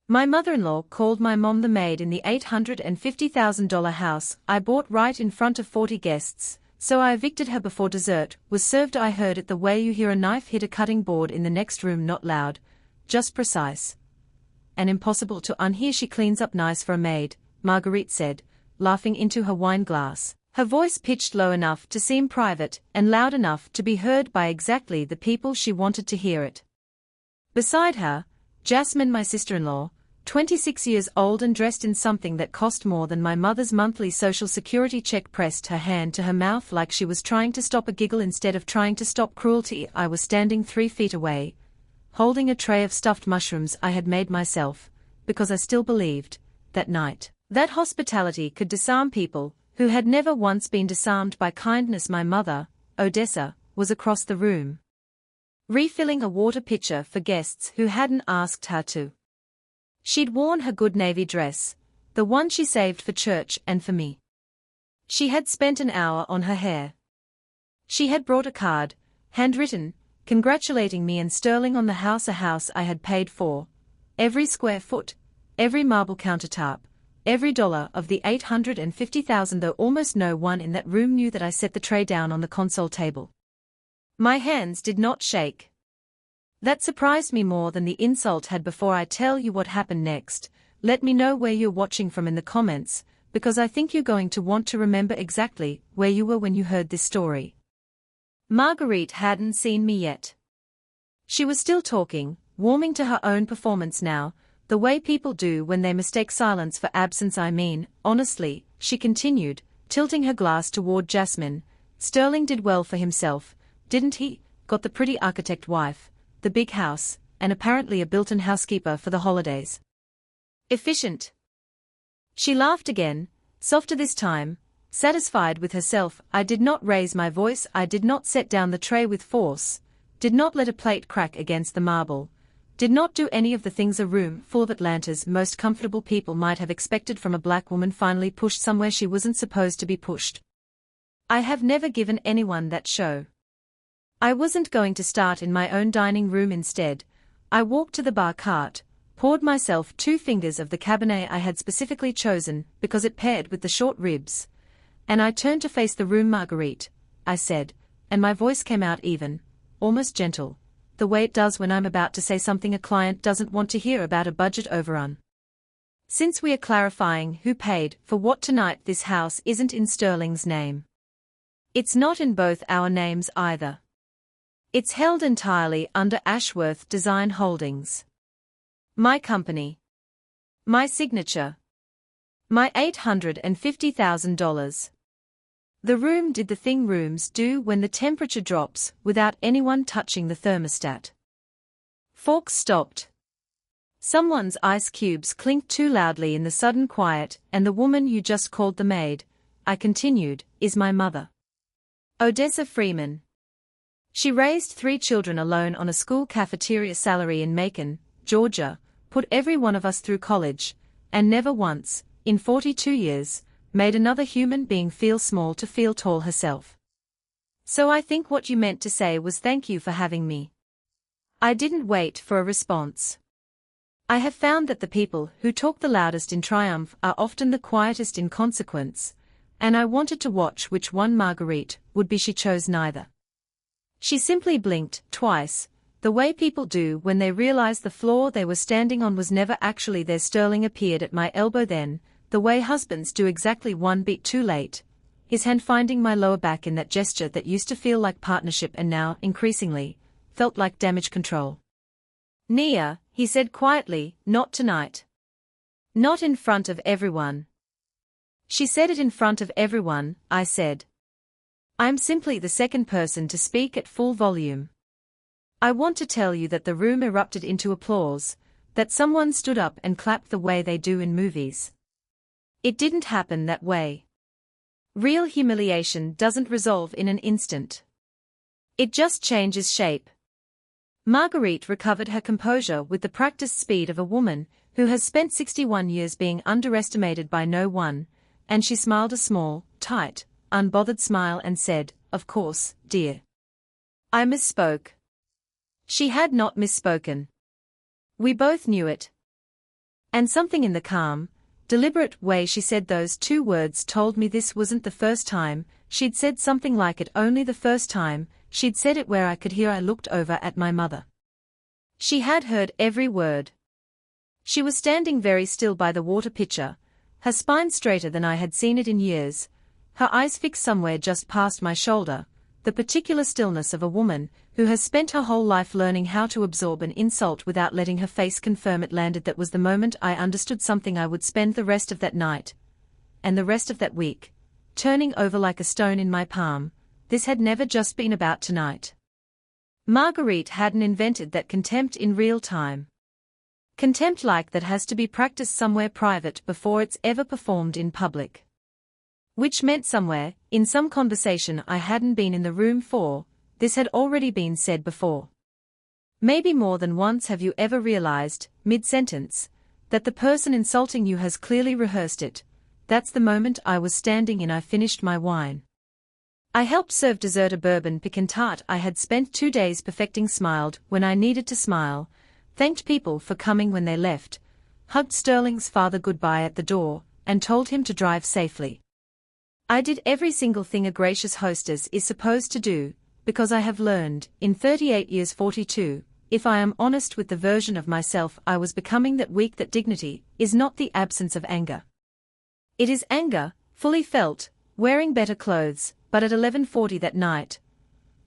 My mother-in-law called my mom the maid in the $850,000 house I bought right in front of 40 guests, so I evicted her before dessert was served. I heard it the way you hear a knife hit a cutting board in the next room, not loud, just precise. And impossible to unhear. She cleans up nice for a maid, Marguerite said, laughing into her wine glass, her voice pitched low enough to seem private and loud enough to be heard by exactly the people she wanted to hear it. Beside her, Jasmine, my sister-in-law, 26 years old and dressed in something that cost more than my mother's monthly social security check, pressed her hand to her mouth like she was trying to stop a giggle instead of trying to stop cruelty. I was standing 3 feet away, holding a tray of stuffed mushrooms I had made myself, because I still believed, that night, that hospitality could disarm people who had never once been disarmed by kindness. My mother, Odessa, was across the room, refilling a water pitcher for guests who hadn't asked her to. She'd worn her good navy dress, the one she saved for church and for me. She had spent an hour on her hair. She had brought a card, handwritten, congratulating me and sterling on the house, a house I had paid for, every square foot, every marble countertop, every dollar of the $850,000, though almost no one in that room knew that I set the tray down on the console table. My hands did not shake. That surprised me more than the insult had. Before I tell you what happened next, let me know where you're watching from in the comments, because I think you're going to want to remember exactly where you were when you heard this story. Marguerite hadn't seen me yet. She was still talking, warming to her own performance now, the way people do when they mistake silence for absence. I mean, honestly, she continued, tilting her glass toward Jasmine, Sterling did well for himself, didn't he? Got the pretty architect wife, the big house, and apparently a built-in housekeeper for the holidays. Efficient. She laughed again, softer this time, satisfied with herself. I did not raise my voice. I did not set down the tray with force, did not let a plate crack against the marble, did not do any of the things a room full of Atlanta's most comfortable people might have expected from a black woman finally pushed somewhere she wasn't supposed to be pushed. I have never given anyone that show. I wasn't going to start in my own dining room. Instead, I walked to the bar cart, poured myself 2 fingers of the Cabernet I had specifically chosen because it paired with the short ribs, and I turned to face the room. Marguerite, I said, and my voice came out even, almost gentle, the way it does when I'm about to say something a client doesn't want to hear about a budget overrun. Since we are clarifying who paid for what tonight, this house isn't in Sterling's name. It's not in both our names either. It's held entirely under Ashworth Design Holdings. My company. My signature. My $850,000. The room did the thing rooms do when the temperature drops without anyone touching the thermostat. Forks stopped. Someone's ice cubes clinked too loudly in the sudden quiet, and the woman you just called the maid, I continued, is my mother. Odessa Freeman. She raised 3 children alone on a school cafeteria salary in Macon, Georgia, put every one of us through college, and never once, in 42 years, made another human being feel small to feel tall herself. So I think what you meant to say was thank you for having me. I didn't wait for a response. I have found that the people who talk the loudest in triumph are often the quietest in consequence, and I wanted to watch which one Marguerite would be. She chose neither. She simply blinked twice, the way people do when they realize the floor they were standing on was never actually theirs. Sterling appeared at my elbow then, the way husbands do exactly 1 beat too late, his hand finding my lower back in that gesture that used to feel like partnership and now, increasingly, felt like damage control. Nia, he said quietly, not tonight. Not in front of everyone. She said it in front of everyone, I said. I'm simply the second person to speak at full volume. I want to tell you that the room erupted into applause, that someone stood up and clapped the way they do in movies. It didn't happen that way. Real humiliation doesn't resolve in an instant. It just changes shape. Marguerite recovered her composure with the practiced speed of a woman who has spent 61 years being underestimated by no one, and she smiled a small, tight, unbothered smile and said, "Of course, dear. I misspoke." She had not misspoken. We both knew it. And something in the calm, deliberate way she said those two words told me this wasn't the first time she'd said something like it, only the first time she'd said it where I could hear. I looked over at my mother. She had heard every word. She was standing very still by the water pitcher, her spine straighter than I had seen it in years, her eyes fixed somewhere just past my shoulder, the particular stillness of a woman who has spent her whole life learning how to absorb an insult without letting her face confirm it landed. That was the moment I understood something. I would spend the rest of that night, and the rest of that week, turning over like a stone in my palm. This had never just been about tonight. Marguerite hadn't invented that contempt in real time. Contempt like that has to be practiced somewhere private before it's ever performed in public. Which meant somewhere, in some conversation I hadn't been in the room for. This had already been said before. Maybe more than once. Have you ever realized, mid-sentence, that the person insulting you has clearly rehearsed it? That's the moment I was standing in. I finished my wine. I helped serve dessert, a bourbon pecan tart I had spent 2 days perfecting, smiled when I needed to smile, thanked people for coming when they left, hugged Sterling's father goodbye at the door, and told him to drive safely. I did every single thing a gracious hostess is supposed to do, because I have learned, in 38 years 42, if I am honest with the version of myself I was becoming that week, that dignity is not the absence of anger. It is anger, fully felt, wearing better clothes. But at 11:40 that night,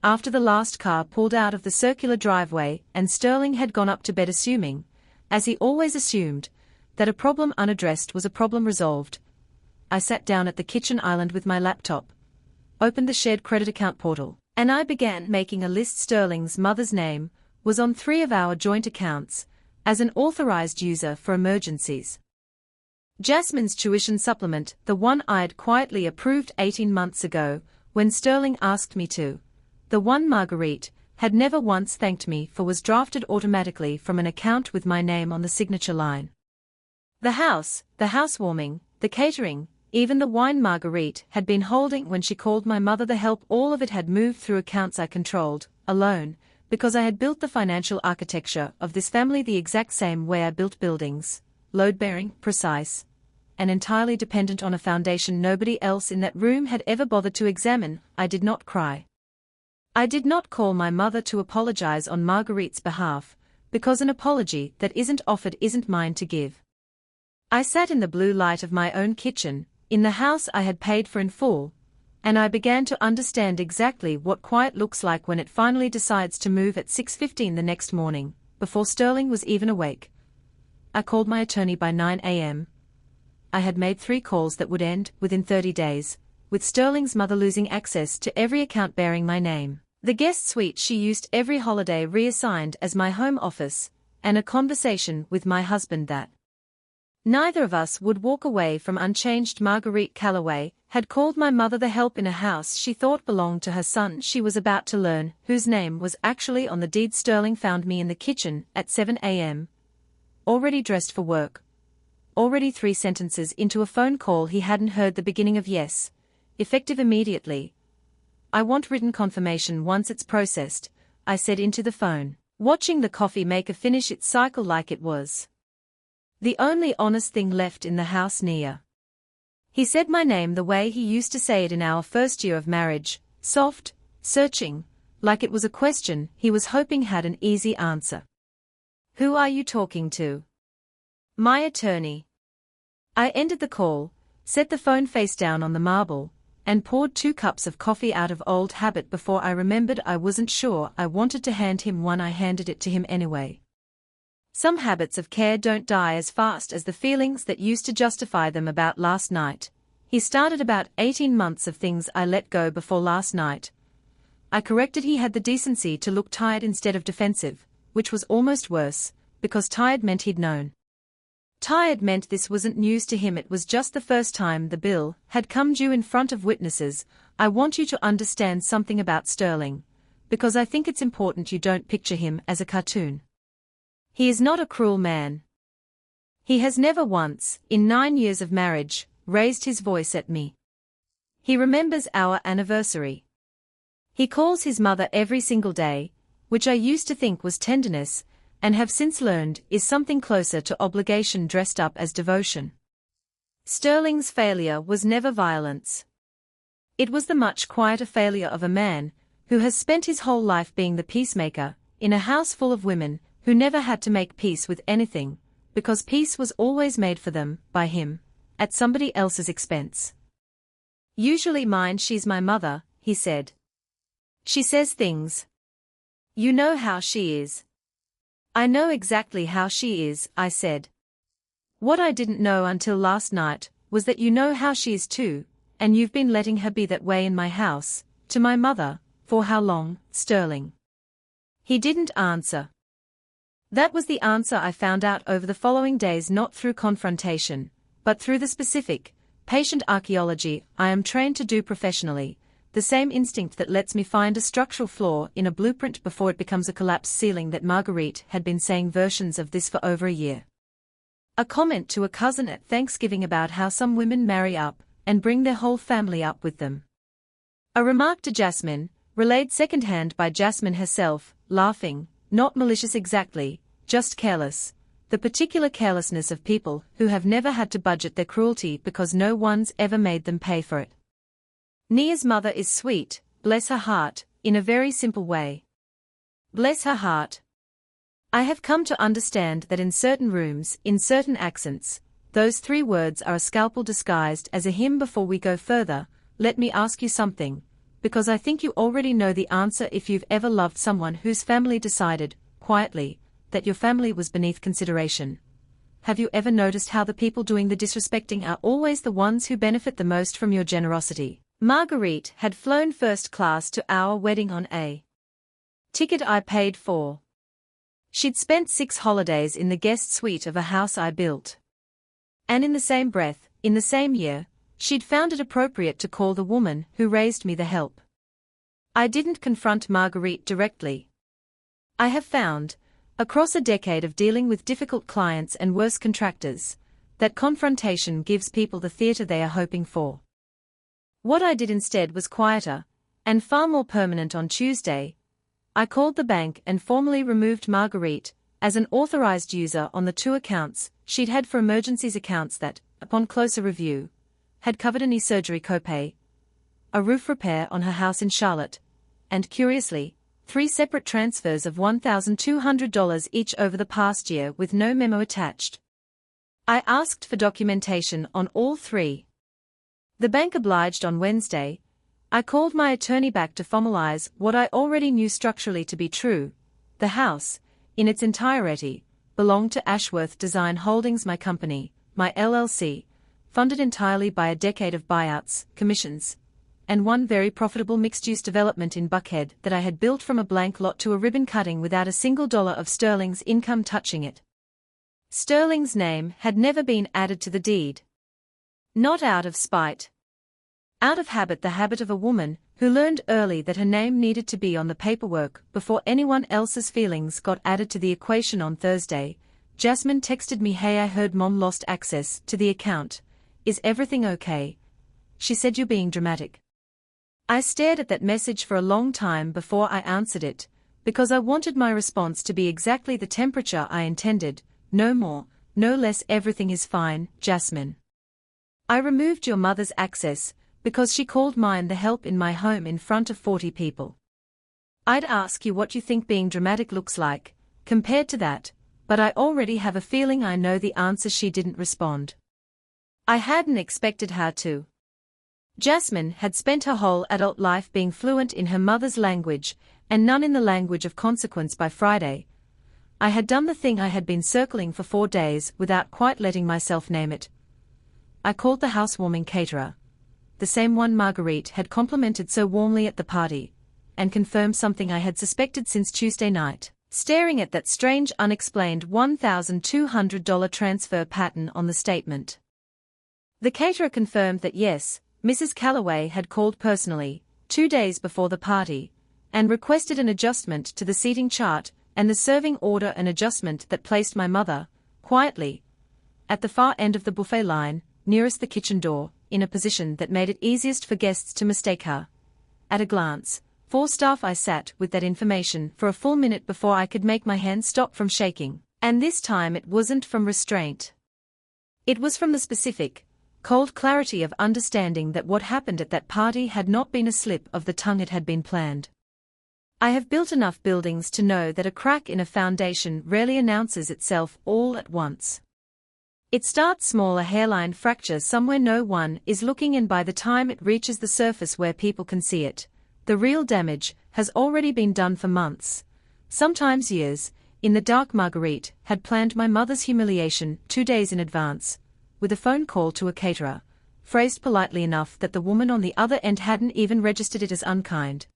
after the last car pulled out of the circular driveway and Sterling had gone up to bed, assuming, as he always assumed, that a problem unaddressed was a problem resolved, I sat down at the kitchen island with my laptop, opened the shared credit account portal, and I began making a list. Sterling's mother's name was on 3 of our joint accounts, as an authorized user for emergencies. Jasmine's tuition supplement, the one I'd quietly approved 18 months ago, when Sterling asked me to. The one Marguerite had never once thanked me for was drafted automatically from an account with my name on the signature line. The housewarming, the catering, even the wine Marguerite had been holding when she called my mother the help, all of it had moved through accounts I controlled, alone, because I had built the financial architecture of this family the exact same way I built buildings, load-bearing, precise, and entirely dependent on a foundation nobody else in that room had ever bothered to examine. I did not cry. I did not call my mother to apologize on Marguerite's behalf, because an apology that isn't offered isn't mine to give. I sat in the blue light of my own kitchen, in the house I had paid for in full, and I began to understand exactly what quiet looks like when it finally decides to move at 6:15 the next morning, before Sterling was even awake. I called my attorney by 9 a.m. I had made 3 calls that would end within 30 days, with Sterling's mother losing access to every account bearing my name, the guest suite she used every holiday reassigned as my home office, and a conversation with my husband that neither of us would walk away from unchanged. Marguerite Calloway had called my mother the help in a house she thought belonged to her son she was about to learn, whose name was actually on the deed. Sterling found me in the kitchen at 7 a.m., already dressed for work. Already 3 sentences into a phone call he hadn't heard the beginning of. Yes, effective immediately. I want written confirmation once it's processed, I said into the phone, watching the coffee maker finish its cycle like it was the only honest thing left in the house. Nia. He said my name the way he used to say it in our first year of marriage, soft, searching, like it was a question he was hoping had an easy answer. Who are you talking to? My attorney. I ended the call, set the phone face down on the marble, and poured 2 cups of coffee out of old habit. Before I remembered I wasn't sure I wanted to hand him one. I handed it to him anyway. Some habits of care don't die as fast as the feelings that used to justify them. About last night, he started about 18 months of things I let go before last night. I corrected. He had the decency to look tired instead of defensive, which was almost worse, because tired meant he'd known. Tired meant this wasn't news to him. It was just the first time the bill had come due in front of witnesses. I want you to understand something about Sterling, because I think it's important you don't picture him as a cartoon. He is not a cruel man. He has never once, in 9 years of marriage, raised his voice at me. He remembers our anniversary. He calls his mother every single day, which I used to think was tenderness, and have since learned is something closer to obligation dressed up as devotion. Sterling's failure was never violence. It was the much quieter failure of a man who has spent his whole life being the peacemaker, in a house full of women who never had to make peace with anything, because peace was always made for them, by him, at somebody else's expense. Usually mine. She's my mother, he said. She says things. You know how she is. I know exactly how she is, I said. What I didn't know until last night was that you know how she is too, and you've been letting her be that way in my house, to my mother, for how long, Sterling? He didn't answer. That was the answer I found out over the following days, not through confrontation, but through the specific, patient archaeology I am trained to do professionally, the same instinct that lets me find a structural flaw in a blueprint before it becomes a collapsed ceiling. That Marguerite had been saying versions of this for over a year. A comment to a cousin at Thanksgiving about how some women marry up and bring their whole family up with them. A remark to Jasmine, relayed secondhand by Jasmine herself, laughing, not malicious exactly, just careless, the particular carelessness of people who have never had to budget their cruelty because no one's ever made them pay for it. Nia's mother is sweet, bless her heart, in a very simple way. Bless her heart. I have come to understand that in certain rooms, in certain accents, those three words are a scalpel disguised as a hymn. Before we go further, let me ask you something, because I think you already know the answer. If you've ever loved someone whose family decided, quietly, that your family was beneath consideration, have you ever noticed how the people doing the disrespecting are always the ones who benefit the most from your generosity? Marguerite had flown first class to our wedding on a ticket I paid for. She'd spent 6 holidays in the guest suite of a house I built. And in the same breath, in the same year, she'd found it appropriate to call the woman who raised me the help. I didn't confront Marguerite directly. I have found, across a decade of dealing with difficult clients and worse contractors, that confrontation gives people the theater they are hoping for. What I did instead was quieter, and far more permanent. On Tuesday, I called the bank and formally removed Marguerite as an authorized user on the 2 accounts she'd had for emergencies, accounts that, upon closer review, had covered a knee surgery copay, a roof repair on her house in Charlotte, and curiously, 3 separate transfers of $1,200 each over the past year with no memo attached. I asked for documentation on all 3. The bank obliged on Wednesday. I called my attorney back to formalize what I already knew structurally to be true. The house, in its entirety, belonged to Ashworth Design Holdings, my company, my LLC, funded entirely by a decade of buyouts, commissions, and one very profitable mixed-use development in Buckhead that I had built from a blank lot to a ribbon cutting without a single dollar of Sterling's income touching it. Sterling's name had never been added to the deed. Not out of spite. Out of habit, the habit of a woman who learned early that her name needed to be on the paperwork before anyone else's feelings got added to the equation. On Thursday, Jasmine texted me, "Hey, I heard Mom lost access to the account. Is everything okay?" She said, "You're being dramatic." I stared at that message for a long time before I answered it, because I wanted my response to be exactly the temperature I intended, no more, no less. "Everything is fine, Jasmine. I removed your mother's access because she called mine the help in my home in front of 40 people. I'd ask you what you think being dramatic looks like, compared to that, but I already have a feeling I know the answer." She didn't respond. I hadn't expected her to. Jasmine had spent her whole adult life being fluent in her mother's language, and none in the language of consequence. By Friday, I had done the thing I had been circling for 4 days without quite letting myself name it. I called the housewarming caterer, the same one Marguerite had complimented so warmly at the party, and confirmed something I had suspected since Tuesday night, staring at that strange unexplained $1,200 transfer pattern on the statement. The caterer confirmed that yes, Mrs. Calloway had called personally, 2 days before the party, and requested an adjustment to the seating chart and the serving order, an adjustment that placed my mother, quietly, at the far end of the buffet line, nearest the kitchen door, in a position that made it easiest for guests to mistake her, at a glance, 4 staff. I sat with that information for a full minute before I could make my hands stop from shaking, and this time it wasn't from restraint. It was from the specific, cold clarity of understanding that what happened at that party had not been a slip of the tongue, it had been planned. I have built enough buildings to know that a crack in a foundation rarely announces itself all at once. It starts small, a hairline fracture somewhere no one is looking, and by the time it reaches the surface where people can see it, the real damage has already been done for months, sometimes years. In the dark, Marguerite had planned my mother's humiliation 2 days in advance, with a phone call to a caterer, phrased politely enough that the woman on the other end hadn't even registered it as unkind.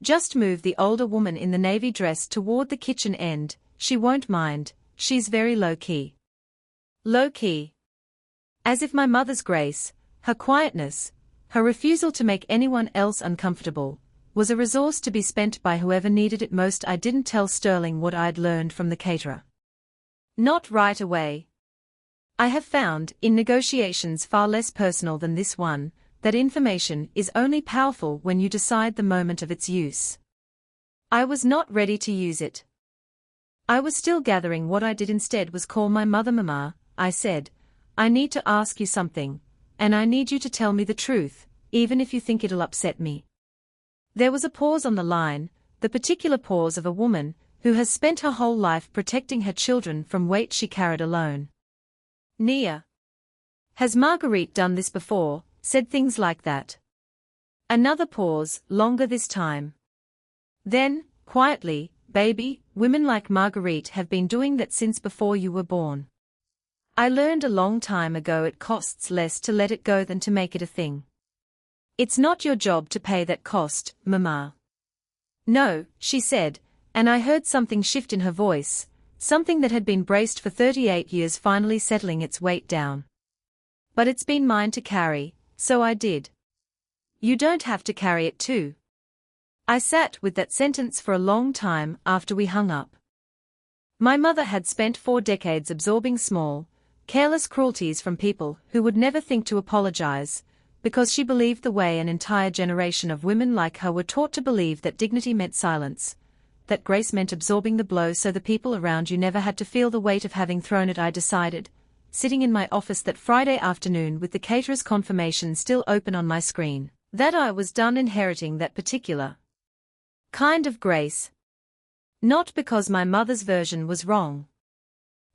Just move the older woman in the navy dress toward the kitchen end, she won't mind, she's very low-key. Low-key. As if my mother's grace, her quietness, her refusal to make anyone else uncomfortable, was a resource to be spent by whoever needed it most. I didn't tell Sterling what I'd learned from the caterer. Not right away. I have found, in negotiations far less personal than this one, that information is only powerful when you decide the moment of its use. I was not ready to use it. I was still gathering what I did. Instead was call my mother. Mama, I said, I need to ask you something, and I need you to tell me the truth, even if you think it'll upset me. There was a pause on the line, the particular pause of a woman who has spent her whole life protecting her children from weight she carried alone. Nia. Has Marguerite done this before? Said things like that. Another pause, longer this time. Then, quietly, baby, women like Marguerite have been doing that since before you were born. I learned a long time ago it costs less to let it go than to make it a thing. It's not your job to pay that cost, Mama. No, she said, and I heard something shift in her voice, something that had been braced for 38 years finally settling its weight down. But it's been mine to carry, so I did. You don't have to carry it too. I sat with that sentence for a long time after we hung up. My mother had spent 4 decades absorbing small, careless cruelties from people who would never think to apologize, because she believed the way an entire generation of women like her were taught to believe that dignity meant silence, that grace meant absorbing the blow so the people around you never had to feel the weight of having thrown it. I decided, sitting in my office that Friday afternoon with the caterer's confirmation still open on my screen, that I was done inheriting that particular kind of grace. Not because my mother's version was wrong.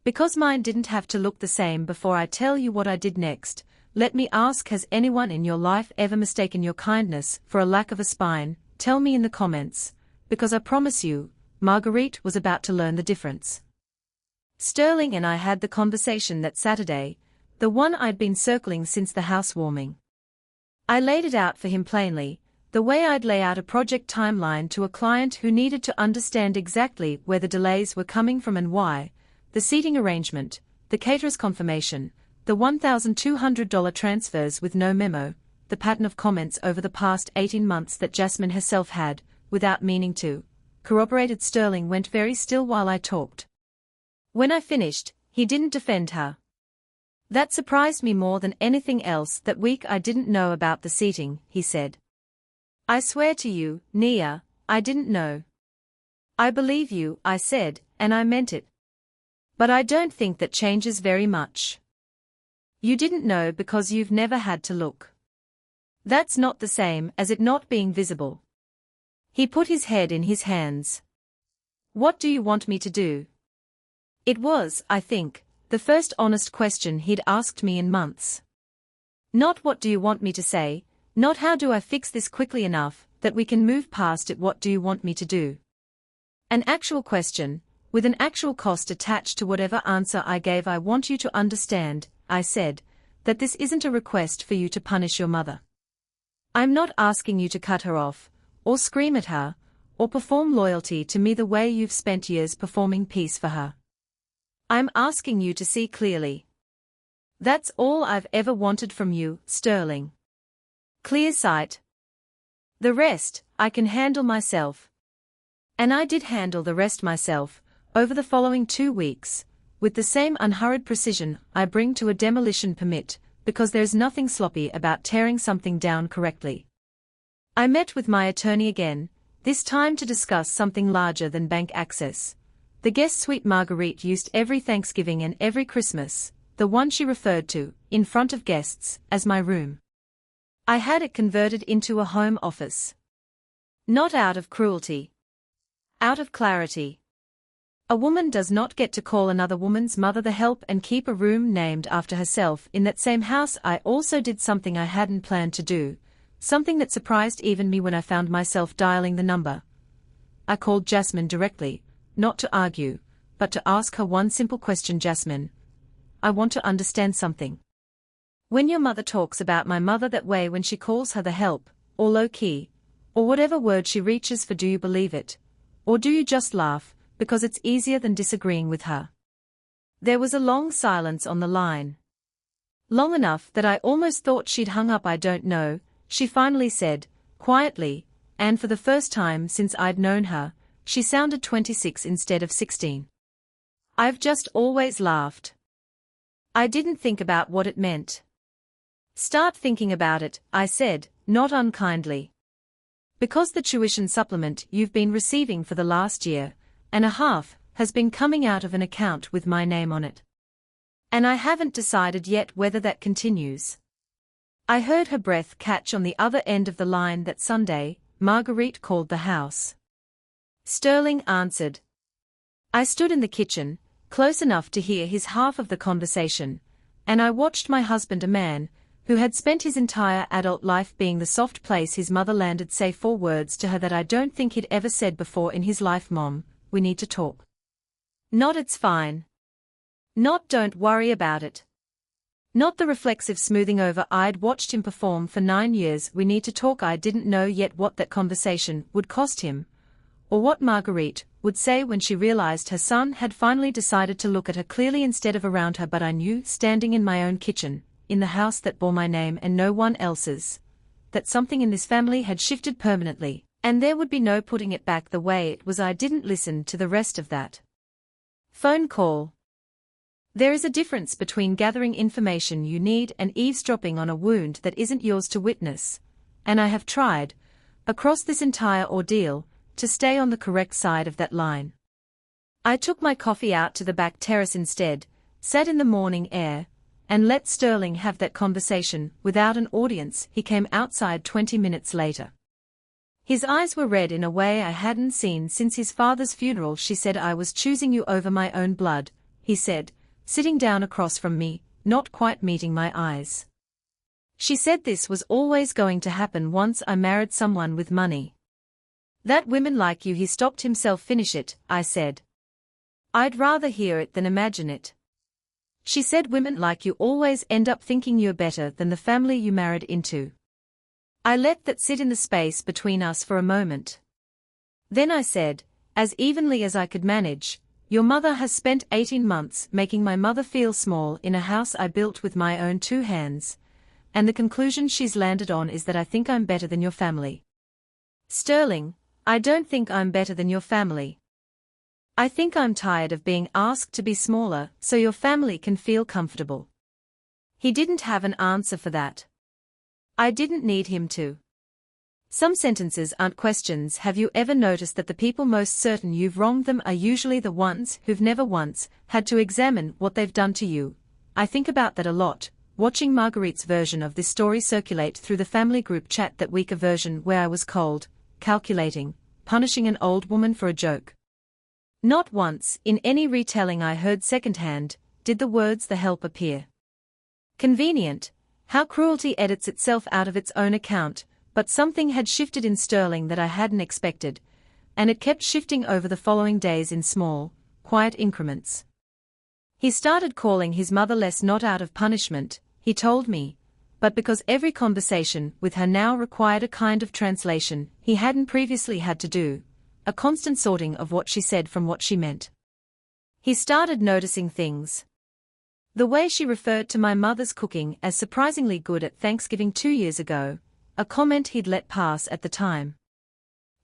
Because mine didn't have to look the same. Before I tell you what I did next, let me ask, has anyone in your life ever mistaken your kindness for a lack of a spine? Tell me in the comments, because I promise you, Marguerite was about to learn the difference. Sterling and I had the conversation that Saturday, the one I'd been circling since the housewarming. I laid it out for him plainly, the way I'd lay out a project timeline to a client who needed to understand exactly where the delays were coming from and why. The seating arrangement, the caterer's confirmation, the $1,200 transfers with no memo, the pattern of comments over the past 18 months that Jasmine herself had, without meaning to, corroborated. Sterling went very still while I talked. When I finished, he didn't defend her. That surprised me more than anything else. That week I didn't know about the seating, he said. I swear to you, Nia, I didn't know. I believe you, I said, and I meant it. But I don't think that changes very much. You didn't know because you've never had to look. That's not the same as it not being visible. He put his head in his hands. What do you want me to do? It was, I think, the first honest question he'd asked me in months. Not what do you want me to say, not how do I fix this quickly enough that we can move past it. What do you want me to do? An actual question, with an actual cost attached to whatever answer I gave. I want you to understand, I said, that this isn't a request for you to punish your mother. I'm not asking you to cut her off, or scream at her, or perform loyalty to me the way you've spent years performing peace for her. I'm asking you to see clearly. That's all I've ever wanted from you, Sterling. Clear sight. The rest, I can handle myself. And I did handle the rest myself, over the following 2 weeks, with the same unhurried precision I bring to a demolition permit, because there's nothing sloppy about tearing something down correctly. I met with my attorney again, this time to discuss something larger than bank access. The guest suite Marguerite used every Thanksgiving and every Christmas, the one she referred to, in front of guests, as my room. I had it converted into a home office. Not out of cruelty. Out of clarity. A woman does not get to call another woman's mother the help and keep a room named after herself. In that same house I also did something I hadn't planned to do, something that surprised even me when I found myself dialing the number. I called Jasmine directly, not to argue, but to ask her one simple question. Jasmine, I want to understand something. When your mother talks about my mother that way, when she calls her the help, or low-key, or whatever word she reaches for, do you believe it? Or do you just laugh, because it's easier than disagreeing with her? There was a long silence on the line. Long enough that I almost thought she'd hung up. I don't know, she finally said, quietly, and for the first time since I'd known her, she sounded 26 instead of 16. I've just always laughed. I didn't think about what it meant. Start thinking about it, I said, not unkindly. Because the tuition supplement you've been receiving for the last year and a half has been coming out of an account with my name on it. And I haven't decided yet whether that continues. I heard her breath catch on the other end of the line. That Sunday, Marguerite called the house. Sterling answered. I stood in the kitchen, close enough to hear his half of the conversation, and I watched my husband, a man who had spent his entire adult life being the soft place his mother landed, say 4 words to her that I don't think he'd ever said before in his life. Mom, we need to talk. Not it's fine. Not don't worry about it. Not the reflexive smoothing over I'd watched him perform for 9 years. We need to talk. I didn't know yet what that conversation would cost him, or what Marguerite would say when she realized her son had finally decided to look at her clearly instead of around her. But I knew, standing in my own kitchen, in the house that bore my name and no one else's, that something in this family had shifted permanently, and there would be no putting it back the way it was. I didn't listen to the rest of that phone call. There is a difference between gathering information you need and eavesdropping on a wound that isn't yours to witness, and I have tried, across this entire ordeal, to stay on the correct side of that line. I took my coffee out to the back terrace instead, sat in the morning air, and let Sterling have that conversation without an audience. He came outside 20 minutes later. His eyes were red in a way I hadn't seen since his father's funeral. She said I was choosing you over my own blood, he said, sitting down across from me, not quite meeting my eyes. She said this was always going to happen once I married someone with money. That women like you. He stopped himself. Finish it, I said. I'd rather hear it than imagine it. She said women like you always end up thinking you're better than the family you married into. I let that sit in the space between us for a moment. Then I said, as evenly as I could manage, your mother has spent 18 months making my mother feel small in a house I built with my own 2 hands, and the conclusion she's landed on is that I think I'm better than your family. Sterling, I don't think I'm better than your family. I think I'm tired of being asked to be smaller so your family can feel comfortable. He didn't have an answer for that. I didn't need him to. Some sentences aren't questions. Have you ever noticed that the people most certain you've wronged them are usually the ones who've never once had to examine what they've done to you? I think about that a lot, watching Marguerite's version of this story circulate through the family group chat, that weaker version where I was cold, calculating, punishing an old woman for a joke. Not once, in any retelling I heard secondhand, did the words "the help" appear. Convenient, how cruelty edits itself out of its own account, but something had shifted in Sterling that I hadn't expected, and it kept shifting over the following days in small, quiet increments. He started calling his mother less, not out of punishment, he told me, but because every conversation with her now required a kind of translation he hadn't previously had to do. A constant sorting of what she said from what she meant. He started noticing things. The way she referred to my mother's cooking as surprisingly good at Thanksgiving 2 years ago, a comment he'd let pass at the time.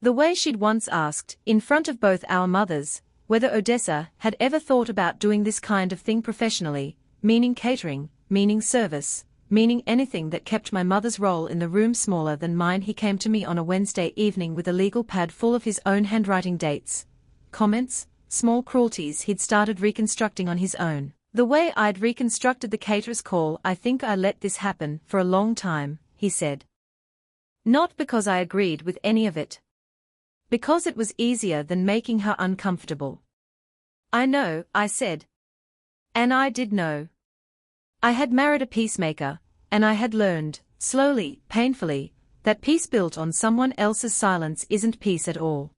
The way she'd once asked, in front of both our mothers, whether Odessa had ever thought about doing this kind of thing professionally, meaning catering, meaning service, meaning anything that kept my mother's role in the room smaller than mine. He came to me on a Wednesday evening with a legal pad full of his own handwriting, dates, comments, small cruelties he'd started reconstructing on his own. The way I'd reconstructed the caterer's call. I think I let this happen for a long time, he said. Not because I agreed with any of it. Because it was easier than making her uncomfortable. I know, I said. And I did know. I had married a peacemaker, and I had learned, slowly, painfully, that peace built on someone else's silence isn't peace at all.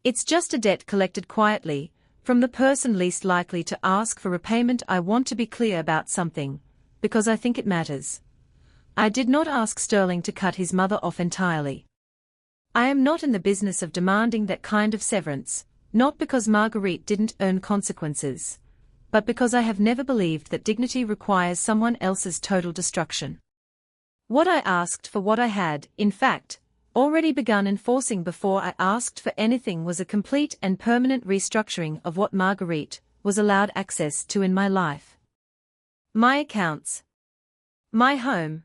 It's just a debt collected quietly, from the person least likely to ask for repayment. I want to be clear about something, because I think it matters. I did not ask Sterling to cut his mother off entirely. I am not in the business of demanding that kind of severance, not because Marguerite didn't earn consequences, but because I have never believed that dignity requires someone else's total destruction. What I asked for, what I had, in fact, already begun enforcing before I asked for anything, was a complete and permanent restructuring of what Marguerite was allowed access to in my life. My accounts. My home.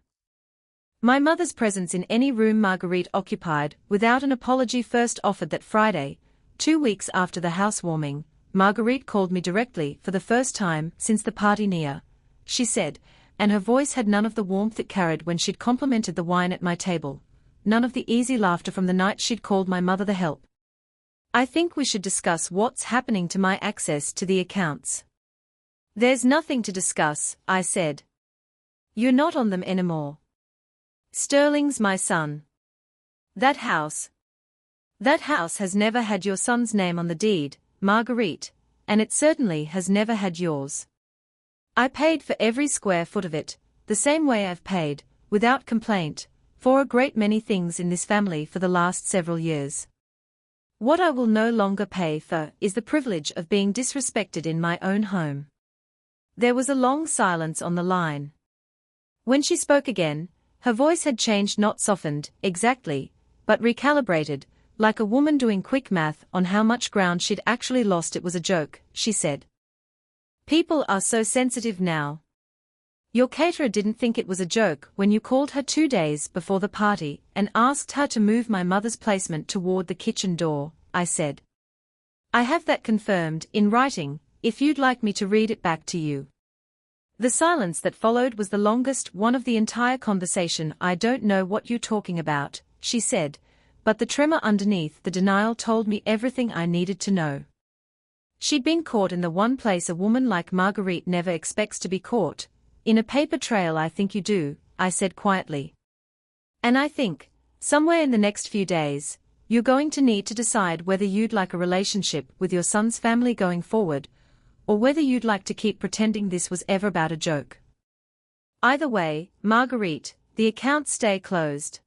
My mother's presence in any room Marguerite occupied, without an apology. First offered that Friday, 2 weeks after the housewarming, Marguerite called me directly for the first time since the party. Nia, she said, and her voice had none of the warmth it carried when she'd complimented the wine at my table, none of the easy laughter from the night she'd called my mother the help. I think we should discuss what's happening to my access to the accounts. There's nothing to discuss, I said. You're not on them anymore. Sterling's my son. That house has never had your son's name on the deed, Marguerite, and it certainly has never had yours. I paid for every square foot of it, the same way I've paid, without complaint, for a great many things in this family for the last several years. What I will no longer pay for is the privilege of being disrespected in my own home. There was a long silence on the line. When she spoke again, her voice had changed, not softened, exactly, but recalibrated, like a woman doing quick math on how much ground she'd actually lost. It was a joke, she said. People are so sensitive now. Your caterer didn't think it was a joke when you called her 2 days before the party and asked her to move my mother's placement toward the kitchen door, I said. I have that confirmed in writing, if you'd like me to read it back to you. The silence that followed was the longest one of the entire conversation. I don't know what you're talking about, she said, but the tremor underneath the denial told me everything I needed to know. She'd been caught in the one place a woman like Marguerite never expects to be caught, in a paper trail. I think you do, I said quietly. And I think, somewhere in the next few days, you're going to need to decide whether you'd like a relationship with your son's family going forward, or whether you'd like to keep pretending this was ever about a joke. Either way, Marguerite, the accounts stay closed.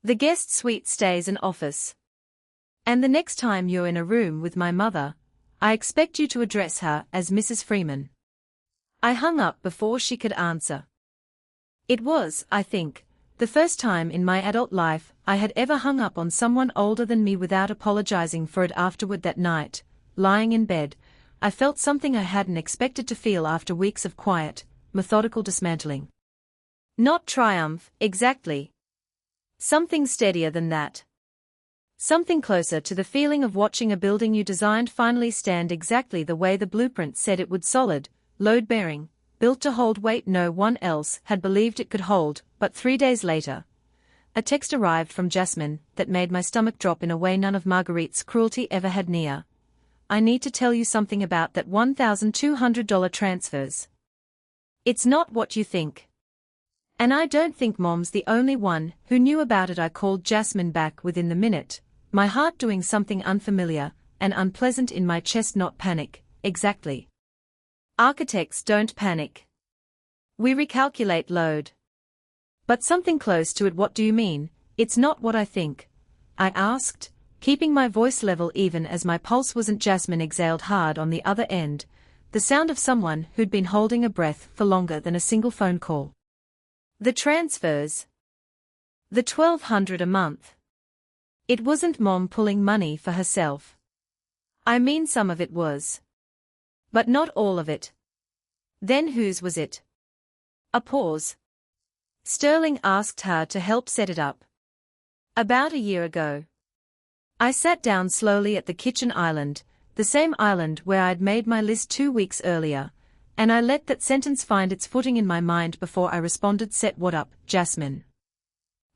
The guest suite stays an office. And the next time you're in a room with my mother, I expect you to address her as Mrs. Freeman. I hung up before she could answer. It was, I think, the first time in my adult life I had ever hung up on someone older than me without apologizing for it. Afterward that night, lying in bed, I felt something I hadn't expected to feel after weeks of quiet, methodical dismantling. Not triumph, exactly. Something steadier than that. Something closer to the feeling of watching a building you designed finally stand exactly the way the blueprint said it would: solid, load-bearing, built to hold weight no one else had believed it could hold. But 3 days later, a text arrived from Jasmine that made my stomach drop in a way none of Marguerite's cruelty ever had. Nia, I need to tell you something about that $1,200 transfers. It's not what you think. And I don't think Mom's the only one who knew about it. I called Jasmine back within the minute, my heart doing something unfamiliar and unpleasant in my chest. Not panic, exactly. Architects don't panic. We recalculate load. But something close to it. What do you mean? It's not what I think, I asked, keeping my voice level even as my pulse wasn't. Jasmine exhaled hard on the other end, the sound of someone who'd been holding a breath for longer than a single phone call. The transfers. The $1,200 a month. It wasn't Mom pulling money for herself. I mean, some of it was. But not all of it. Then whose was it? A pause. Sterling asked her to help set it up. About a year ago. I sat down slowly at the kitchen island, the same island where I'd made my list 2 weeks earlier, and I let that sentence find its footing in my mind before I responded. Set what up, Jasmine?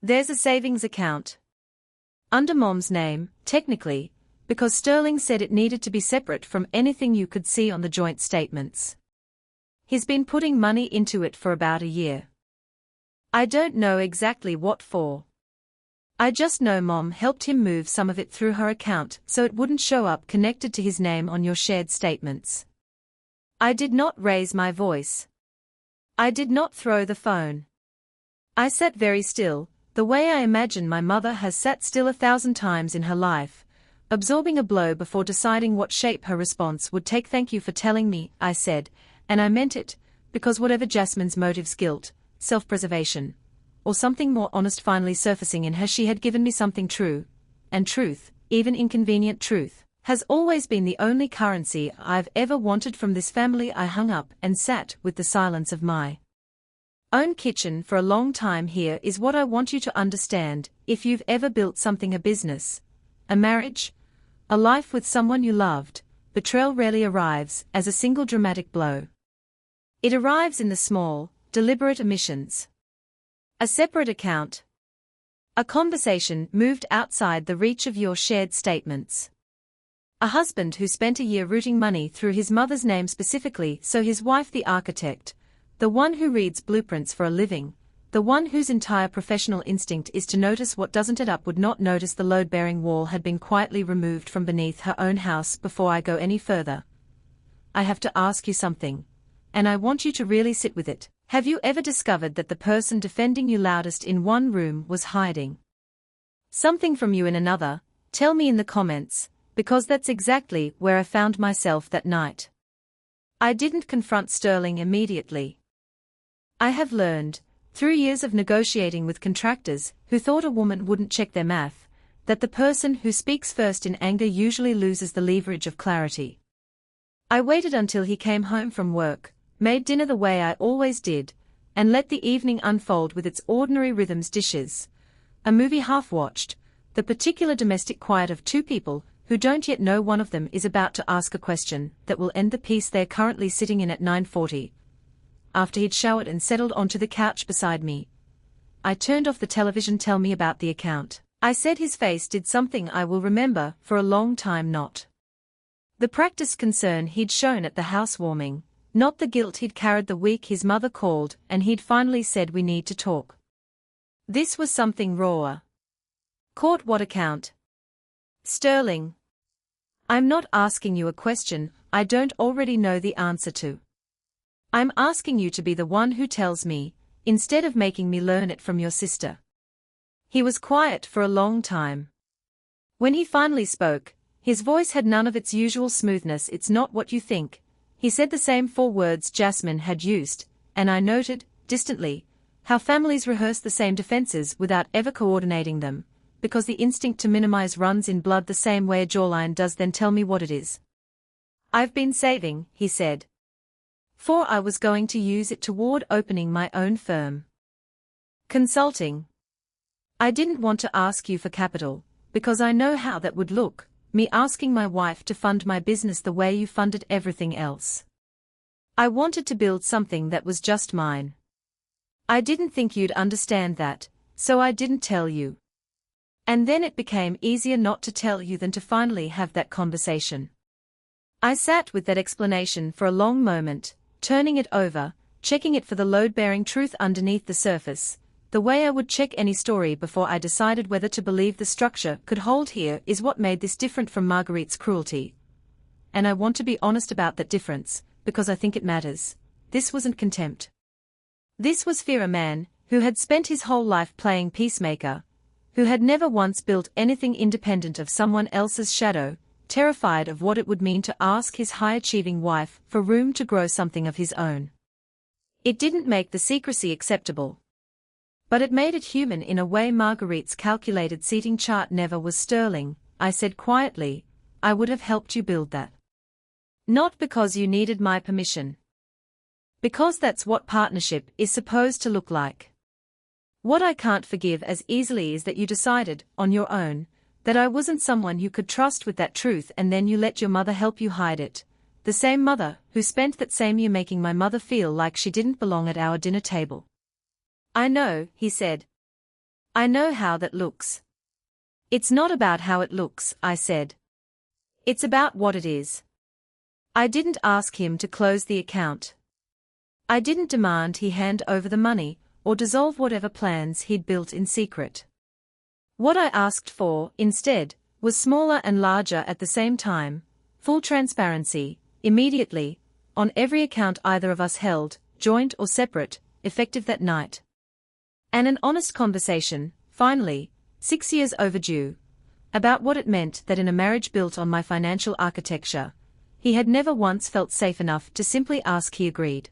There's a savings account. Under Mom's name, technically, because Sterling said it needed to be separate from anything you could see on the joint statements. He's been putting money into it for about a year. I don't know exactly what for. I just know Mom helped him move some of it through her account so it wouldn't show up connected to his name on your shared statements. I did not raise my voice. I did not throw the phone. I sat very still, the way I imagine my mother has sat still 1,000 times in her life, absorbing a blow before deciding what shape her response would take. Thank you for telling me, I said, and I meant it, because whatever Jasmine's motives, guilt, self-preservation, or something more honest finally surfacing in her, she had given me something true, and truth, even inconvenient truth, has always been the only currency I've ever wanted from this family. I hung up and sat with the silence of my own kitchen for a long time. Here is what I want you to understand: if you've ever built something, a business, a marriage, a life with someone you loved, betrayal rarely arrives as a single dramatic blow. It arrives in the small, deliberate omissions. A separate account. A conversation moved outside the reach of your shared statements. A husband who spent a year routing money through his mother's name specifically so his wife, the architect, the one who reads blueprints for a living, the one whose entire professional instinct is to notice what doesn't add up, would not notice the load-bearing wall had been quietly removed from beneath her own house. Before I go any further, I have to ask you something, and I want you to really sit with it. Have you ever discovered that the person defending you loudest in one room was hiding something from you in another? Tell me in the comments, because that's exactly where I found myself that night. I didn't confront Sterling immediately. I have learned, through years of negotiating with contractors who thought a woman wouldn't check their math, that the person who speaks first in anger usually loses the leverage of clarity. I waited until he came home from work, made dinner the way I always did, and let the evening unfold with its ordinary rhythms: dishes, a movie half-watched, the particular domestic quiet of two people who don't yet know one of them is about to ask a question that will end the peace they're currently sitting in at 9:40. After he'd showered and settled onto the couch beside me, I turned off the television. Tell me about the account, I said. His face did something I will remember for a long time. Not the practiced concern he'd shown at the housewarming, not the guilt he'd carried the week his mother called and he'd finally said, "We need to talk." This was something rawer. Caught what account? Sterling. I'm not asking you a question I don't already know the answer to. I'm asking you to be the one who tells me, instead of making me learn it from your sister. He was quiet for a long time. When he finally spoke, his voice had none of its usual smoothness. "It's not what you think." He said the same 4 words Jasmine had used, and I noted, distantly, how families rehearse the same defenses without ever coordinating them, because the instinct to minimize runs in blood the same way a jawline does. Then tell me what it is. I've been saving, he said. For I was going to use it toward opening my own firm. Consulting. I didn't want to ask you for capital, because I know how that would look. Me asking my wife to fund my business the way you funded everything else. I wanted to build something that was just mine. I didn't think you'd understand that, so I didn't tell you. And then it became easier not to tell you than to finally have that conversation. I sat with that explanation for a long moment, turning it over, checking it for the load-bearing truth underneath the surface, the way I would check any story before I decided whether to believe the structure could hold. Here is what made this different from Marguerite's cruelty. And I want to be honest about that difference, because I think it matters. This wasn't contempt. This was fear. A man who had spent his whole life playing peacemaker, who had never once built anything independent of someone else's shadow, terrified of what it would mean to ask his high-achieving wife for room to grow something of his own. It didn't make the secrecy acceptable, but it made it human in a way Marguerite's calculated seating chart never was. Sterling, I said quietly, I would have helped you build that. Not because you needed my permission. Because that's what partnership is supposed to look like. What I can't forgive as easily is that you decided, on your own, that I wasn't someone you could trust with that truth, and then you let your mother help you hide it. The same mother who spent that same year making my mother feel like she didn't belong at our dinner table. I know, he said. I know how that looks. It's not about how it looks, I said. It's about what it is. I didn't ask him to close the account. I didn't demand he hand over the money, or dissolve whatever plans he'd built in secret. What I asked for, instead, was smaller and larger at the same time, full transparency, immediately, on every account either of us held, joint or separate, effective that night. And an honest conversation, finally, 6 years overdue, about what it meant that in a marriage built on my financial architecture, he had never once felt safe enough to simply ask. He agreed.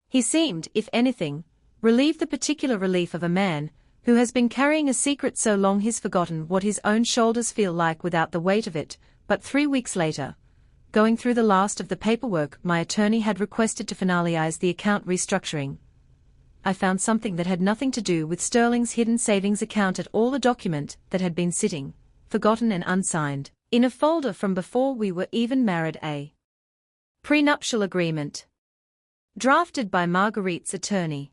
He seemed, if anything, relieved, the particular relief of a man who has been carrying a secret so long he's forgotten what his own shoulders feel like without the weight of it. But 3 weeks later, going through the last of the paperwork my attorney had requested to finalize the account restructuring, I found something that had nothing to do with Sterling's hidden savings account at all. A document that had been sitting, forgotten and unsigned, in a folder from before we were even married, a prenuptial agreement, drafted by Marguerite's attorney,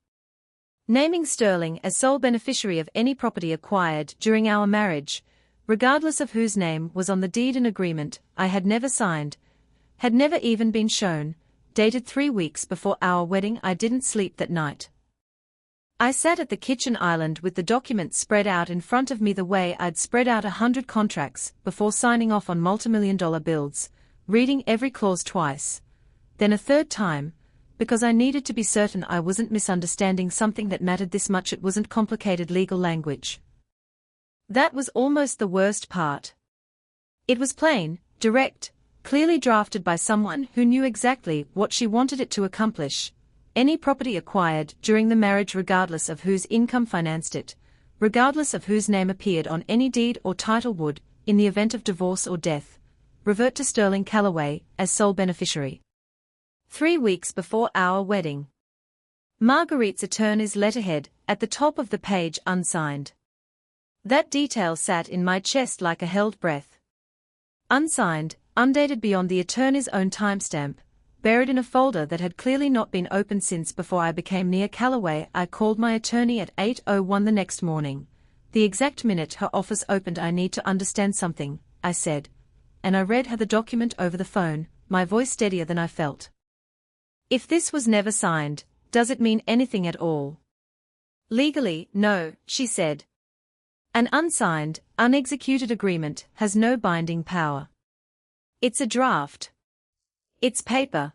naming Sterling as sole beneficiary of any property acquired during our marriage, regardless of whose name was on the deed. An agreement I had never signed, had never even been shown, dated 3 weeks before our wedding. I didn't sleep that night. I sat at the kitchen island with the document spread out in front of me the way I'd spread out 100 contracts before signing off on multimillion-dollar bills, reading every clause twice, then a third time, because I needed to be certain I wasn't misunderstanding something that mattered this much. It wasn't complicated legal language. That was almost the worst part. It was plain, direct, clearly drafted by someone who knew exactly what she wanted it to accomplish. Any property acquired during the marriage, regardless of whose income financed it, regardless of whose name appeared on any deed or title, would, in the event of divorce or death, revert to Sterling Calloway as sole beneficiary. 3 weeks before our wedding. Marguerite's attorney's letterhead, at the top of the page, unsigned. That detail sat in my chest like a held breath. Unsigned, undated beyond the attorney's own timestamp, buried in a folder that had clearly not been opened since before I became Nia Calloway. I called my attorney at 8:01 the next morning, the exact minute her office opened. I need to understand something, I said, and I read her the document over the phone, my voice steadier than I felt. If this was never signed, does it mean anything at all? Legally, no, she said. An unsigned, unexecuted agreement has no binding power. It's a draft. It's paper.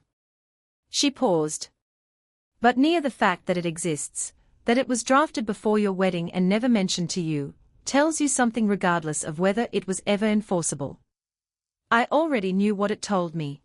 She paused. But Nia, the fact that it exists, that it was drafted before your wedding and never mentioned to you, tells you something regardless of whether it was ever enforceable. I already knew what it told me.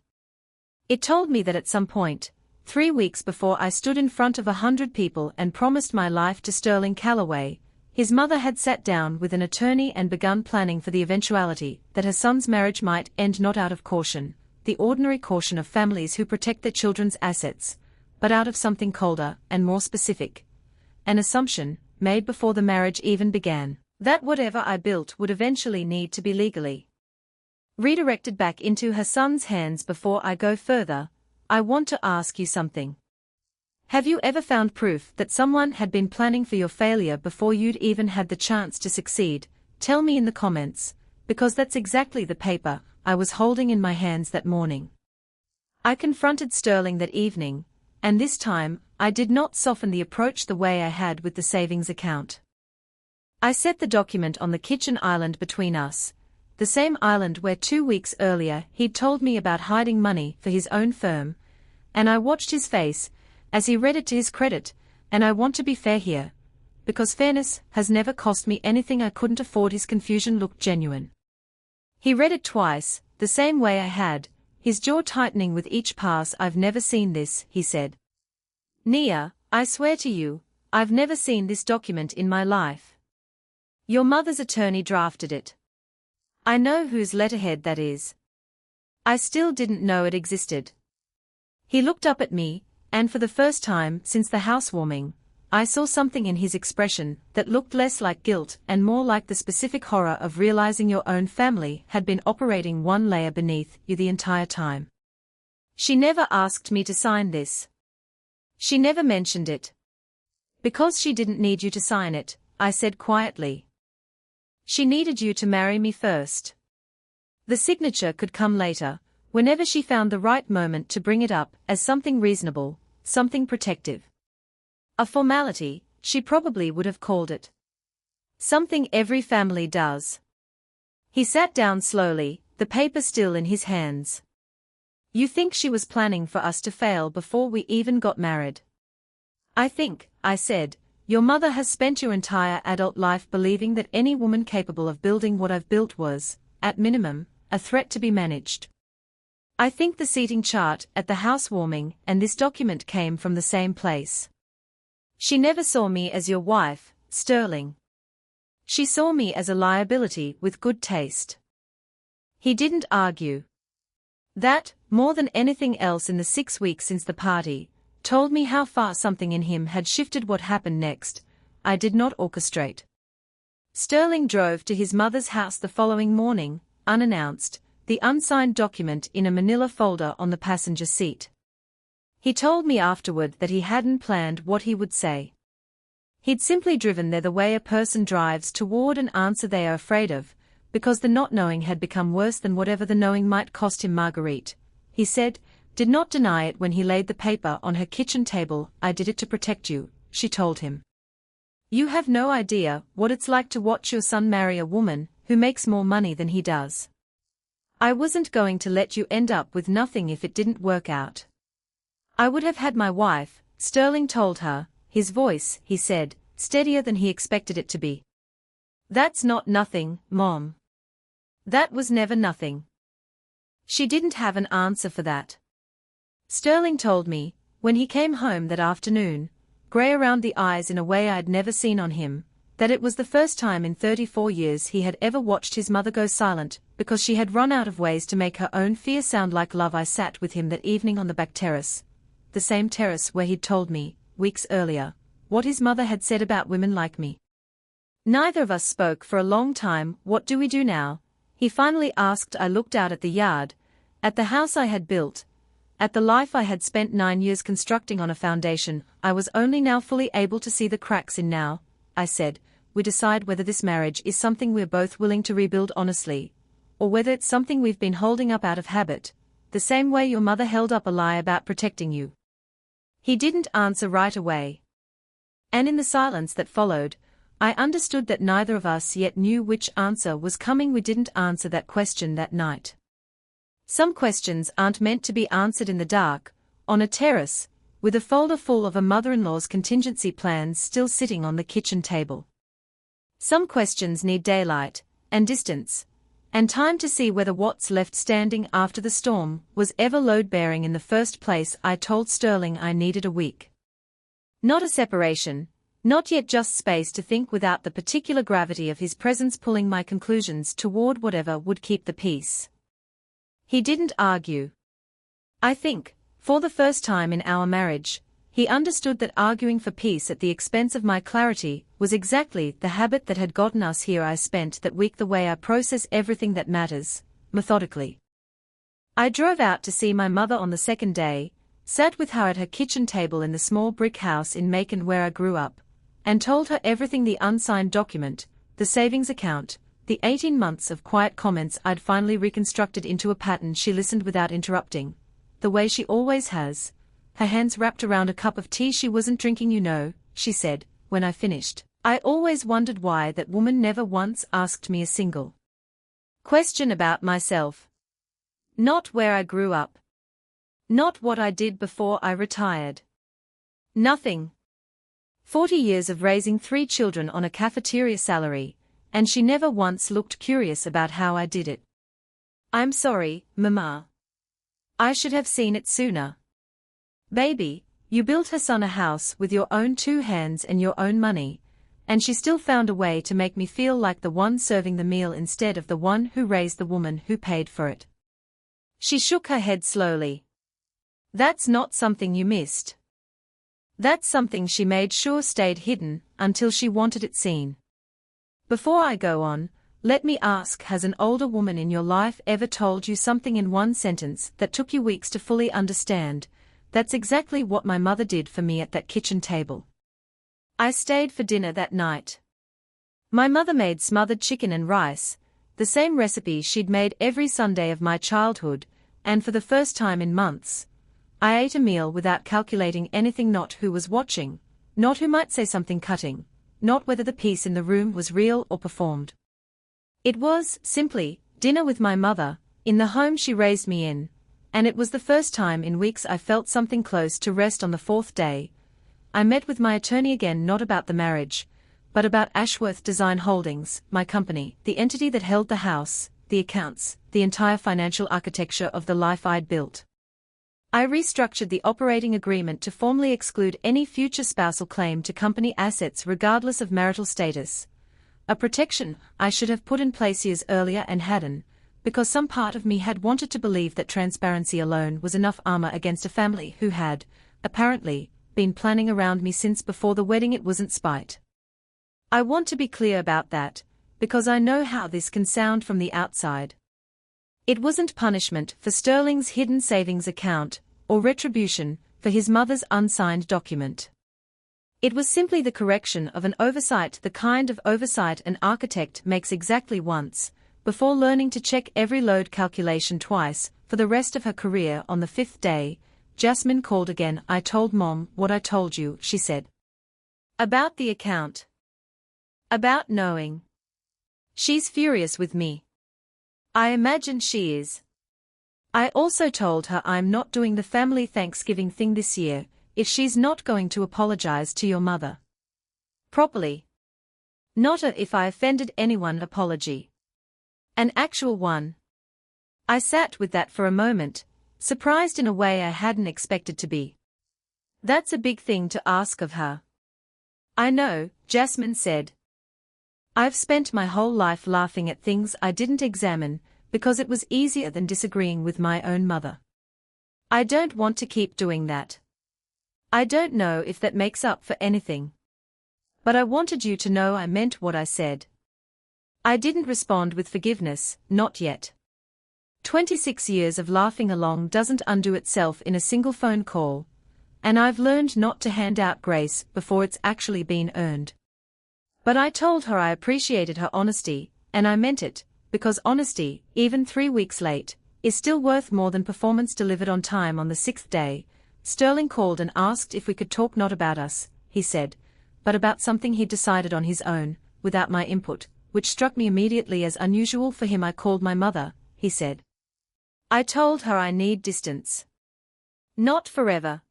It told me that at some point, 3 weeks before I stood in front of 100 people and promised my life to Sterling Calloway, his mother had sat down with an attorney and begun planning for the eventuality that her son's marriage might end not out of caution, the ordinary caution of families who protect their children's assets, but out of something colder and more specific. An assumption, made before the marriage even began, that whatever I built would eventually need to be legally redirected back into her son's hands. Before I go further, I want to ask you something. Have you ever found proof that someone had been planning for your failure before you'd even had the chance to succeed? Tell me in the comments, because that's exactly the paper I was holding in my hands that morning. I confronted Sterling that evening, and this time, I did not soften the approach the way I had with the savings account. I set the document on the kitchen island between us, the same island where 2 weeks earlier he'd told me about hiding money for his own firm, and I watched his face as he read it. To his credit, and I want to be fair here, because fairness has never cost me anything I couldn't afford. His confusion looked genuine. He read it twice, the same way I had, his jaw tightening with each pass. I've never seen this, he said. Nia, I swear to you, I've never seen this document in my life. Your mother's attorney drafted it. I know whose letterhead that is. I still didn't know it existed. He looked up at me, and for the first time since the housewarming, I saw something in his expression that looked less like guilt and more like the specific horror of realizing your own family had been operating one layer beneath you the entire time. She never asked me to sign this. She never mentioned it. Because she didn't need you to sign it, I said quietly. She needed you to marry me first. The signature could come later, whenever she found the right moment to bring it up as something reasonable, something protective. A formality, she probably would have called it. Something every family does. He sat down slowly, the paper still in his hands. You think she was planning for us to fail before we even got married? I think, I said, your mother has spent your entire adult life believing that any woman capable of building what I've built was, at minimum, a threat to be managed. I think the seating chart at the housewarming and this document came from the same place. She never saw me as your wife, Sterling. She saw me as a liability with good taste. He didn't argue. That, more than anything else in the 6 weeks since the party, told me how far something in him had shifted. What happened next, I did not orchestrate. Sterling drove to his mother's house the following morning, unannounced, the unsigned document in a manila folder on the passenger seat. He told me afterward that he hadn't planned what he would say. He'd simply driven there the way a person drives toward an answer they are afraid of, because the not knowing had become worse than whatever the knowing might cost him. Marguerite, he said, did not deny it when he laid the paper on her kitchen table. I did it to protect you, she told him. You have no idea what it's like to watch your son marry a woman who makes more money than he does. I wasn't going to let you end up with nothing if it didn't work out. I would have had my wife, Sterling told her, his voice, he said, steadier than he expected it to be. That's not nothing, Mom. That was never nothing. She didn't have an answer for that. Sterling told me, when he came home that afternoon, grey around the eyes in a way I'd never seen on him, that it was the first time in 34 years he had ever watched his mother go silent, because she had run out of ways to make her own fear sound like love. I sat with him that evening on the back terrace, the same terrace where he'd told me, weeks earlier, what his mother had said about women like me. Neither of us spoke for a long time. What do we do now? He finally asked. I looked out at the yard, at the house I had built, at the life I had spent 9 years constructing on a foundation I was only now fully able to see the cracks in. Now, I said, we decide whether this marriage is something we're both willing to rebuild honestly, or whether it's something we've been holding up out of habit, the same way your mother held up a lie about protecting you. He didn't answer right away. And in the silence that followed, I understood that neither of us yet knew which answer was coming. We didn't answer that question that night. Some questions aren't meant to be answered in the dark, on a terrace, with a folder full of a mother-in-law's contingency plans still sitting on the kitchen table. Some questions need daylight, and distance, and time to see whether what's left standing after the storm was ever load-bearing in the first place. I told Sterling I needed a week. Not a separation, not yet just space to think without the particular gravity of his presence pulling my conclusions toward whatever would keep the peace. He didn't argue. I think, for the first time in our marriage, he understood that arguing for peace at the expense of my clarity was exactly the habit that had gotten us here. I spent that week the way I process everything that matters, methodically. I drove out to see my mother on the second day, sat with her at her kitchen table in the small brick house in Macon where I grew up, and told her everything: the unsigned document, the savings account, the 18 months of quiet comments I'd finally reconstructed into a pattern. She listened without interrupting, the way she always has, her hands wrapped around a cup of tea she wasn't drinking. You know, she said, when I finished, I always wondered why that woman never once asked me a single question about myself. Not where I grew up. Not what I did before I retired. Nothing. 40 years of raising 3 children on a cafeteria salary, and she never once looked curious about how I did it. I'm sorry, Mama. I should have seen it sooner. Baby, you built her son a house with your own 2 hands and your own money, and she still found a way to make me feel like the one serving the meal instead of the one who raised the woman who paid for it. She shook her head slowly. That's not something you missed. That's something she made sure stayed hidden until she wanted it seen. Before I go on, let me ask, has an older woman in your life ever told you something in one sentence that took you weeks to fully understand? That's exactly what my mother did for me at that kitchen table. I stayed for dinner that night. My mother made smothered chicken and rice, the same recipe she'd made every Sunday of my childhood, and for the first time in months, I ate a meal without calculating anything, not who was watching, not who might say something cutting, not whether the piece in the room was real or performed. It was, simply, dinner with my mother, in the home she raised me in, and it was the first time in weeks I felt something close to rest. On the fourth day, I met with my attorney again, not about the marriage, but about Ashworth Design Holdings, my company, the entity that held the house, the accounts, the entire financial architecture of the life I'd built. I restructured the operating agreement to formally exclude any future spousal claim to company assets regardless of marital status. A protection I should have put in place years earlier and hadn't, because some part of me had wanted to believe that transparency alone was enough armor against a family who had, apparently, been planning around me since before the wedding. It wasn't spite. I want to be clear about that, because I know how this can sound from the outside. It wasn't punishment for Sterling's hidden savings account, or retribution for his mother's unsigned document. It was simply the correction of an oversight, the kind of oversight an architect makes exactly once, before learning to check every load calculation twice. For the rest of her career. On the fifth day, Jasmine called again. I told Mom what I told you, she said. About the account. About knowing. She's furious with me. I imagine she is. I also told her I'm not doing the family Thanksgiving thing this year, if she's not going to apologize to your mother properly. Not a if I offended anyone apology. An actual one. I sat with that for a moment, surprised in a way I hadn't expected to be. That's a big thing to ask of her. I know, Jasmine said. I've spent my whole life laughing at things I didn't examine, because it was easier than disagreeing with my own mother. I don't want to keep doing that. I don't know if that makes up for anything. But I wanted you to know I meant what I said. I didn't respond with forgiveness, not yet. 26 years of laughing along doesn't undo itself in a single phone call, and I've learned not to hand out grace before it's actually been earned. But I told her I appreciated her honesty, and I meant it, because honesty, even 3 weeks late, is still worth more than performance delivered on time. On the sixth day, Sterling called and asked if we could talk, not about us, he said, but about something he'd decided on his own, without my input, which struck me immediately as unusual for him. I called my mother, he said. I told her I need distance. Not forever.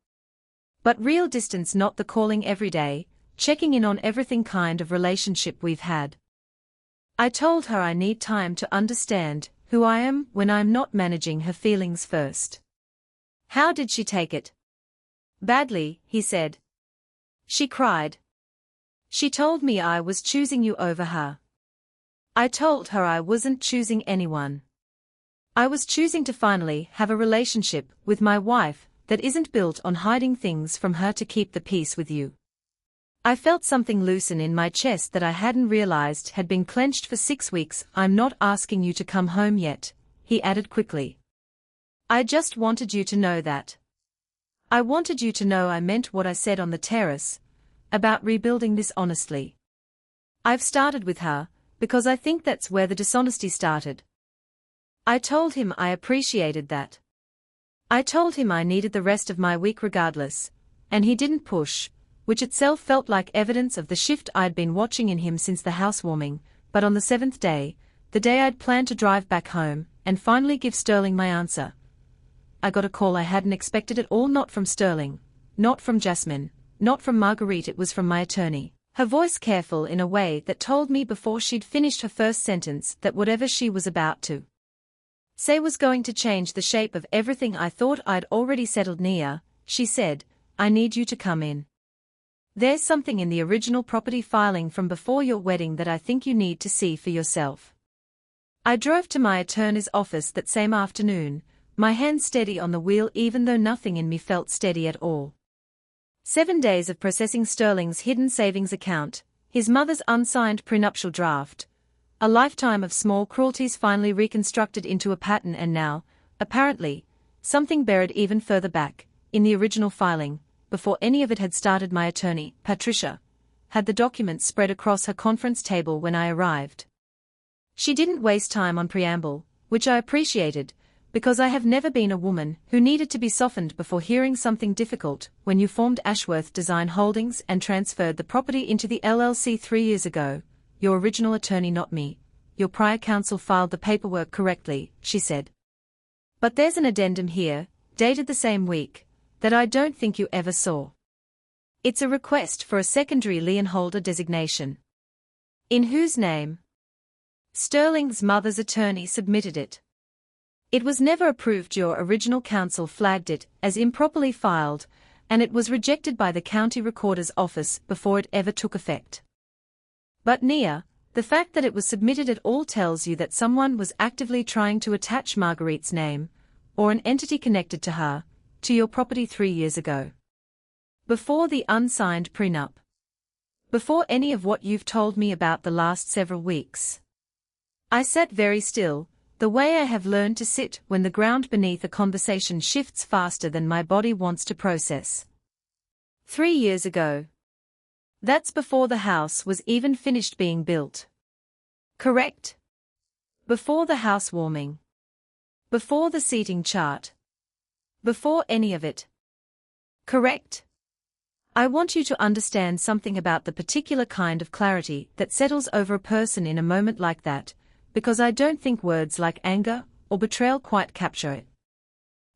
But real distance, not the calling every day, checking in on everything kind of relationship we've had. I told her I need time to understand who I am when I'm not managing her feelings first. How did she take it? Badly, he said. She cried. She told me I was choosing you over her. I told her I wasn't choosing anyone. I was choosing to finally have a relationship with my wife that isn't built on hiding things from her to keep the peace with you. I felt something loosen in my chest that I hadn't realized had been clenched for 6 weeks. I'm not asking you to come home yet, he added quickly. I just wanted you to know that. I wanted you to know I meant what I said on the terrace, about rebuilding this honestly. I've started with her, because I think that's where the dishonesty started. I told him I appreciated that. I told him I needed the rest of my week regardless, and he didn't push, which itself felt like evidence of the shift I'd been watching in him since the housewarming. But on the 7th day, the day I'd planned to drive back home and finally give Sterling my answer, I got a call I hadn't expected at all. Not from Sterling, not from Jasmine, not from Marguerite. It was from my attorney, her voice careful in a way that told me before she'd finished her first sentence that whatever she was about to say was going to change the shape of everything I thought I'd already settled. Nia, she said, I need you to come in. There's something in the original property filing from before your wedding that I think you need to see for yourself. I drove to my attorney's office that same afternoon, my hand steady on the wheel even though nothing in me felt steady at all. 7 days of processing Sterling's hidden savings account, his mother's unsigned prenuptial draft, a lifetime of small cruelties finally reconstructed into a pattern, and now, apparently, something buried even further back, in the original filing, before any of it had started. My attorney, Patricia, had the documents spread across her conference table when I arrived. She didn't waste time on preamble, which I appreciated, because I have never been a woman who needed to be softened before hearing something difficult. When you formed Ashworth Design Holdings and transferred the property into the LLC 3 years ago, your original attorney, not me, your prior counsel, filed the paperwork correctly, she said. But there's an addendum here, dated the same week, that I don't think you ever saw. It's a request for a secondary lien holder designation. In whose name? Sterling's mother's attorney submitted it. It was never approved. Your original counsel flagged it as improperly filed, and it was rejected by the county recorder's office before it ever took effect. But Nia, the fact that it was submitted at all tells you that someone was actively trying to attach Marguerite's name, or an entity connected to her, to your property 3 years ago. Before the unsigned prenup. Before any of what you've told me about the last several weeks. I sat very still, the way I have learned to sit when the ground beneath a conversation shifts faster than my body wants to process. 3 years ago. That's before the house was even finished being built. Correct? Before the housewarming. Before the seating chart. Before any of it. Correct? I want you to understand something about the particular kind of clarity that settles over a person in a moment like that, because I don't think words like anger or betrayal quite capture it.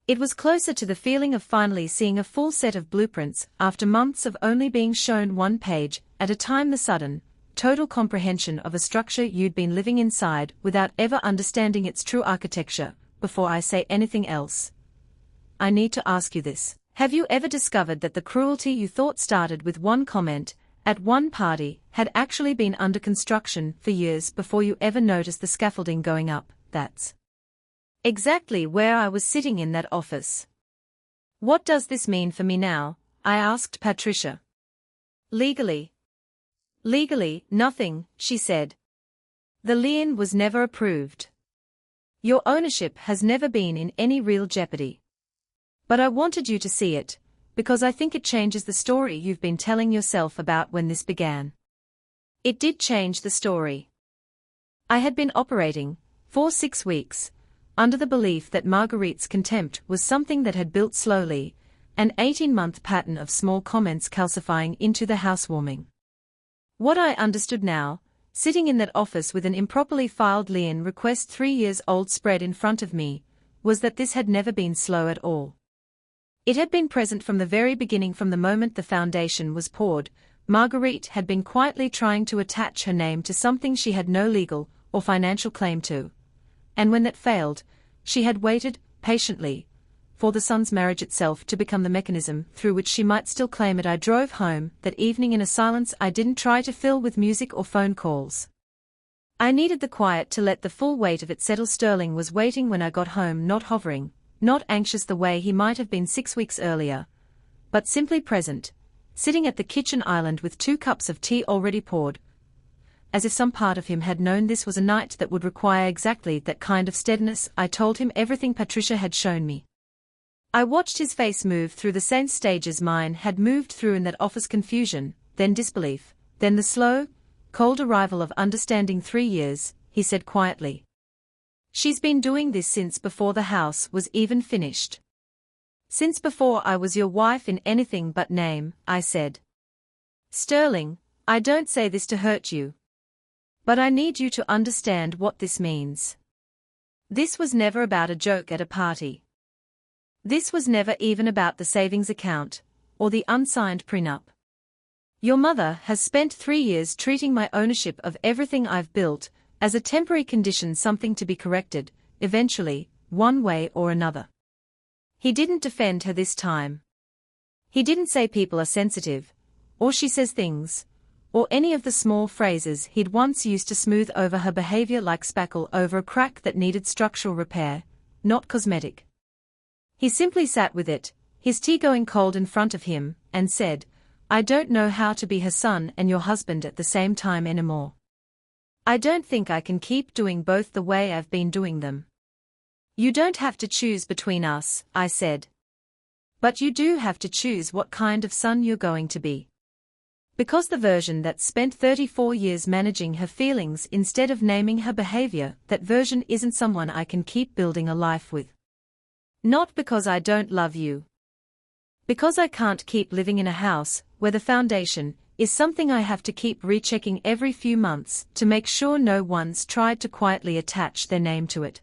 It was closer to the feeling of finally seeing a full set of blueprints after months of only being shown one page at a time, the sudden, total comprehension of a structure you'd been living inside without ever understanding its true architecture. Before I say anything else, I need to ask you this. Have you ever discovered that the cruelty you thought started with one comment at one party had actually been under construction for years before you ever noticed the scaffolding going up? That's exactly where I was sitting in that office. What does this mean for me now? I asked Patricia. Legally, nothing, she said. The lien was never approved. Your ownership has never been in any real jeopardy. But I wanted you to see it, because I think it changes the story you've been telling yourself about when this began. It did change the story. I had been operating, for 6 weeks, under the belief that Marguerite's contempt was something that had built slowly, an 18-month pattern of small comments calcifying into the housewarming. What I understood now, sitting in that office with an improperly filed lien request 3 years old spread in front of me, was that this had never been slow at all. It had been present from the very beginning. From the moment the foundation was poured, Marguerite had been quietly trying to attach her name to something she had no legal or financial claim to. And when that failed, she had waited, patiently, for the son's marriage itself to become the mechanism through which she might still claim it. I drove home that evening in a silence I didn't try to fill with music or phone calls. I needed the quiet to let the full weight of it settle. Sterling was waiting when I got home, not hovering, not anxious the way he might have been 6 weeks earlier, but simply present, sitting at the kitchen island with 2 cups of tea already poured, as if some part of him had known this was a night that would require exactly that kind of steadiness. I told him everything Patricia had shown me. I watched his face move through the same stages mine had moved through in that office: confusion, then disbelief, then the slow, cold arrival of understanding. 3 years, he said quietly. She's been doing this since before the house was even finished. Since before I was your wife in anything but name, I said. Sterling, I don't say this to hurt you. But I need you to understand what this means. This was never about a joke at a party. This was never even about the savings account, or the unsigned prenup. Your mother has spent 3 years treating my ownership of everything I've built as a temporary condition, something to be corrected, eventually, one way or another. He didn't defend her this time. He didn't say people are sensitive, or she says things, or any of the small phrases he'd once used to smooth over her behavior like spackle over a crack that needed structural repair, not cosmetic. He simply sat with it, his tea going cold in front of him, and said, "I don't know how to be her son and your husband at the same time anymore. I don't think I can keep doing both the way I've been doing them." "You don't have to choose between us," I said. "But you do have to choose what kind of son you're going to be. Because the version that spent 34 years managing her feelings instead of naming her behavior, that version isn't someone I can keep building a life with. Not because I don't love you. Because I can't keep living in a house where the foundation is something I have to keep rechecking every few months to make sure no one's tried to quietly attach their name to it."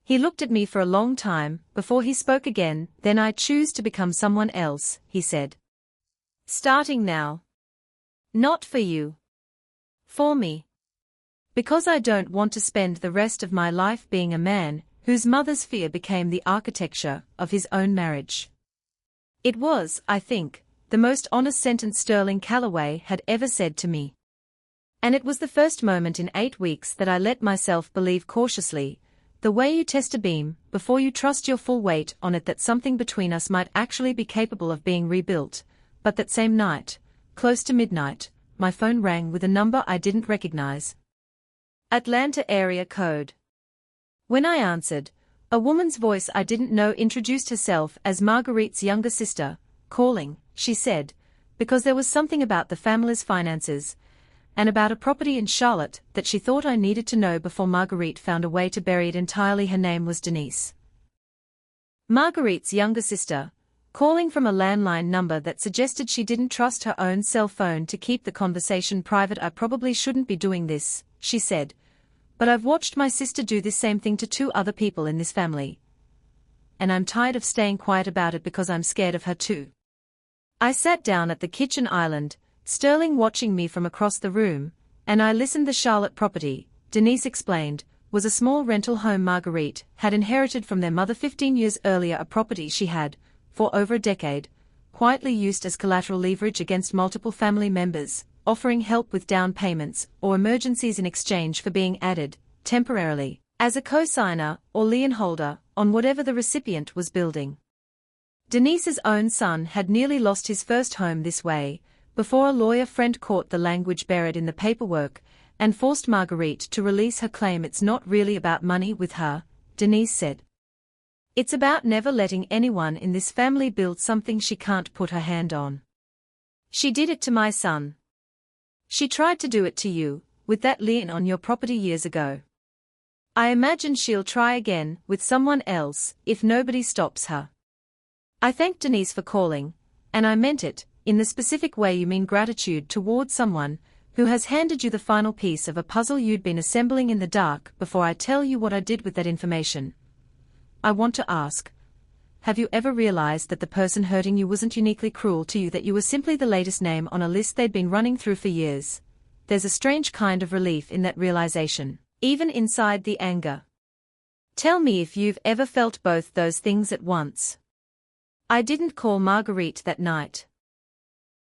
He looked at me for a long time before he spoke again. "Then I choose to become someone else," he said. "Starting now. Not for you. For me. Because I don't want to spend the rest of my life being a man whose mother's fear became the architecture of his own marriage." It was, I think, the most honest sentence Sterling Calloway had ever said to me. And it was the first moment in 8 weeks that I let myself believe cautiously, the way you test a beam before you trust your full weight on it, that something between us might actually be capable of being rebuilt. But that same night, close to midnight, my phone rang with a number I didn't recognize. Atlanta area code. When I answered, a woman's voice I didn't know introduced herself as Marguerite's younger sister. "Calling," she said, "because there was something about the family's finances and about a property in Charlotte that she thought I needed to know before Marguerite found a way to bury it entirely." Her name was Denise. Marguerite's younger sister, calling from a landline number that suggested she didn't trust her own cell phone to keep the conversation private. "I probably shouldn't be doing this," she said, "but I've watched my sister do this same thing to 2 other people in this family. And I'm tired of staying quiet about it because I'm scared of her too." I sat down at the kitchen island, Sterling watching me from across the room, and I listened. "The Charlotte property," Denise explained, "was a small rental home Marguerite had inherited from their mother 15 years earlier, a property she had, for over a decade, quietly used as collateral leverage against multiple family members, offering help with down payments or emergencies in exchange for being added, temporarily, as a co-signer or lien holder on whatever the recipient was building." Denise's own son had nearly lost his first home this way, before a lawyer friend caught the language buried in the paperwork and forced Marguerite to release her claim. "It's not really about money with her," Denise said. "It's about never letting anyone in this family build something she can't put her hand on. She did it to my son. She tried to do it to you, with that lien on your property years ago. I imagine she'll try again with someone else if nobody stops her." I thanked Denise for calling, and I meant it, in the specific way you mean gratitude towards someone who has handed you the final piece of a puzzle you'd been assembling in the dark. "Before I tell you what I did with that information, I want to ask, have you ever realized that the person hurting you wasn't uniquely cruel to you, that you were simply the latest name on a list they'd been running through for years?" There's a strange kind of relief in that realization, even inside the anger. Tell me if you've ever felt both those things at once. I didn't call Marguerite that night.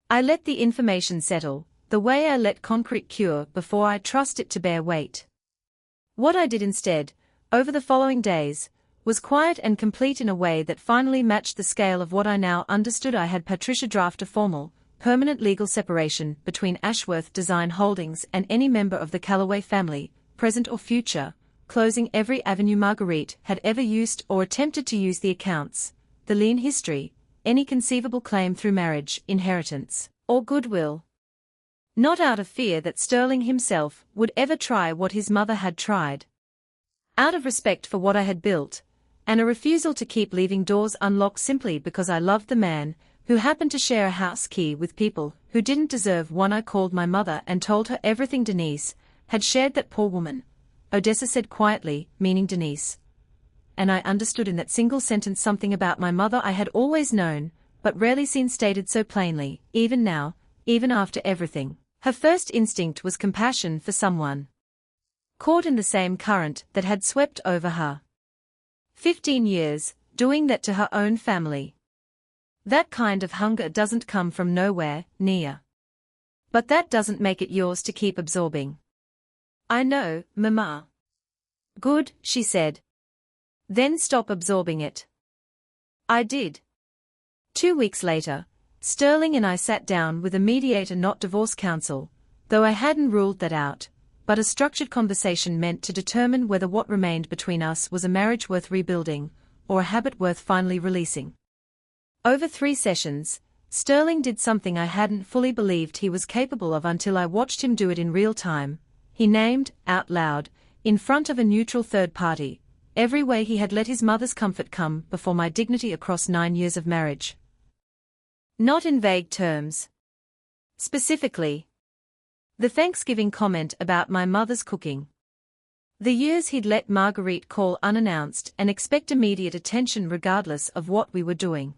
I let the information settle, the way I let concrete cure before I trust it to bear weight. What I did instead, over the following days, was quiet and complete in a way that finally matched the scale of what I now understood. I had Patricia draft a formal, permanent legal separation between Ashworth Design Holdings and any member of the Calloway family, present or future, closing every avenue Marguerite had ever used or attempted to use: the accounts, the lien history, any conceivable claim through marriage, inheritance, or goodwill. Not out of fear that Sterling himself would ever try what his mother had tried. Out of respect for what I had built, and a refusal to keep leaving doors unlocked simply because I loved the man who happened to share a house key with people who didn't deserve one. I called my mother and told her everything Denise had shared. "That poor woman," Odessa said quietly, meaning Denise. And I understood in that single sentence something about my mother I had always known, but rarely seen stated so plainly. Even now, even after everything, her first instinct was compassion for someone caught in the same current that had swept over her. 15 years, doing that to her own family. That kind of hunger doesn't come from nowhere, Nia. But that doesn't make it yours to keep absorbing. "I know, Mama." "Good," she said. "Then stop absorbing it." I did. 2 weeks later, Sterling and I sat down with a mediator, not divorce counsel, though I hadn't ruled that out, but a structured conversation meant to determine whether what remained between us was a marriage worth rebuilding, or a habit worth finally releasing. Over 3 sessions, Sterling did something I hadn't fully believed he was capable of until I watched him do it in real time. He named, out loud, in front of a neutral third party, every way he had let his mother's comfort come before my dignity across 9 years of marriage. Not in vague terms. Specifically, the Thanksgiving comment about my mother's cooking. The years he'd let Marguerite call unannounced and expect immediate attention regardless of what we were doing.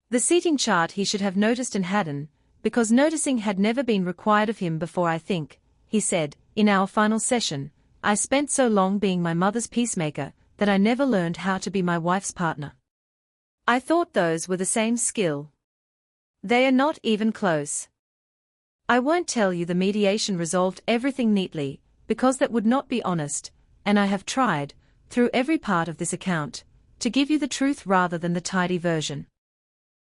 The seating chart he should have noticed and hadn't, because noticing had never been required of him before. I think, he said, in our final session, I spent so long being my mother's peacemaker that I never learned how to be my wife's partner. I thought those were the same skill. They are not even close. I won't tell you the mediation resolved everything neatly, because that would not be honest, and I have tried, through every part of this account, to give you the truth rather than the tidy version.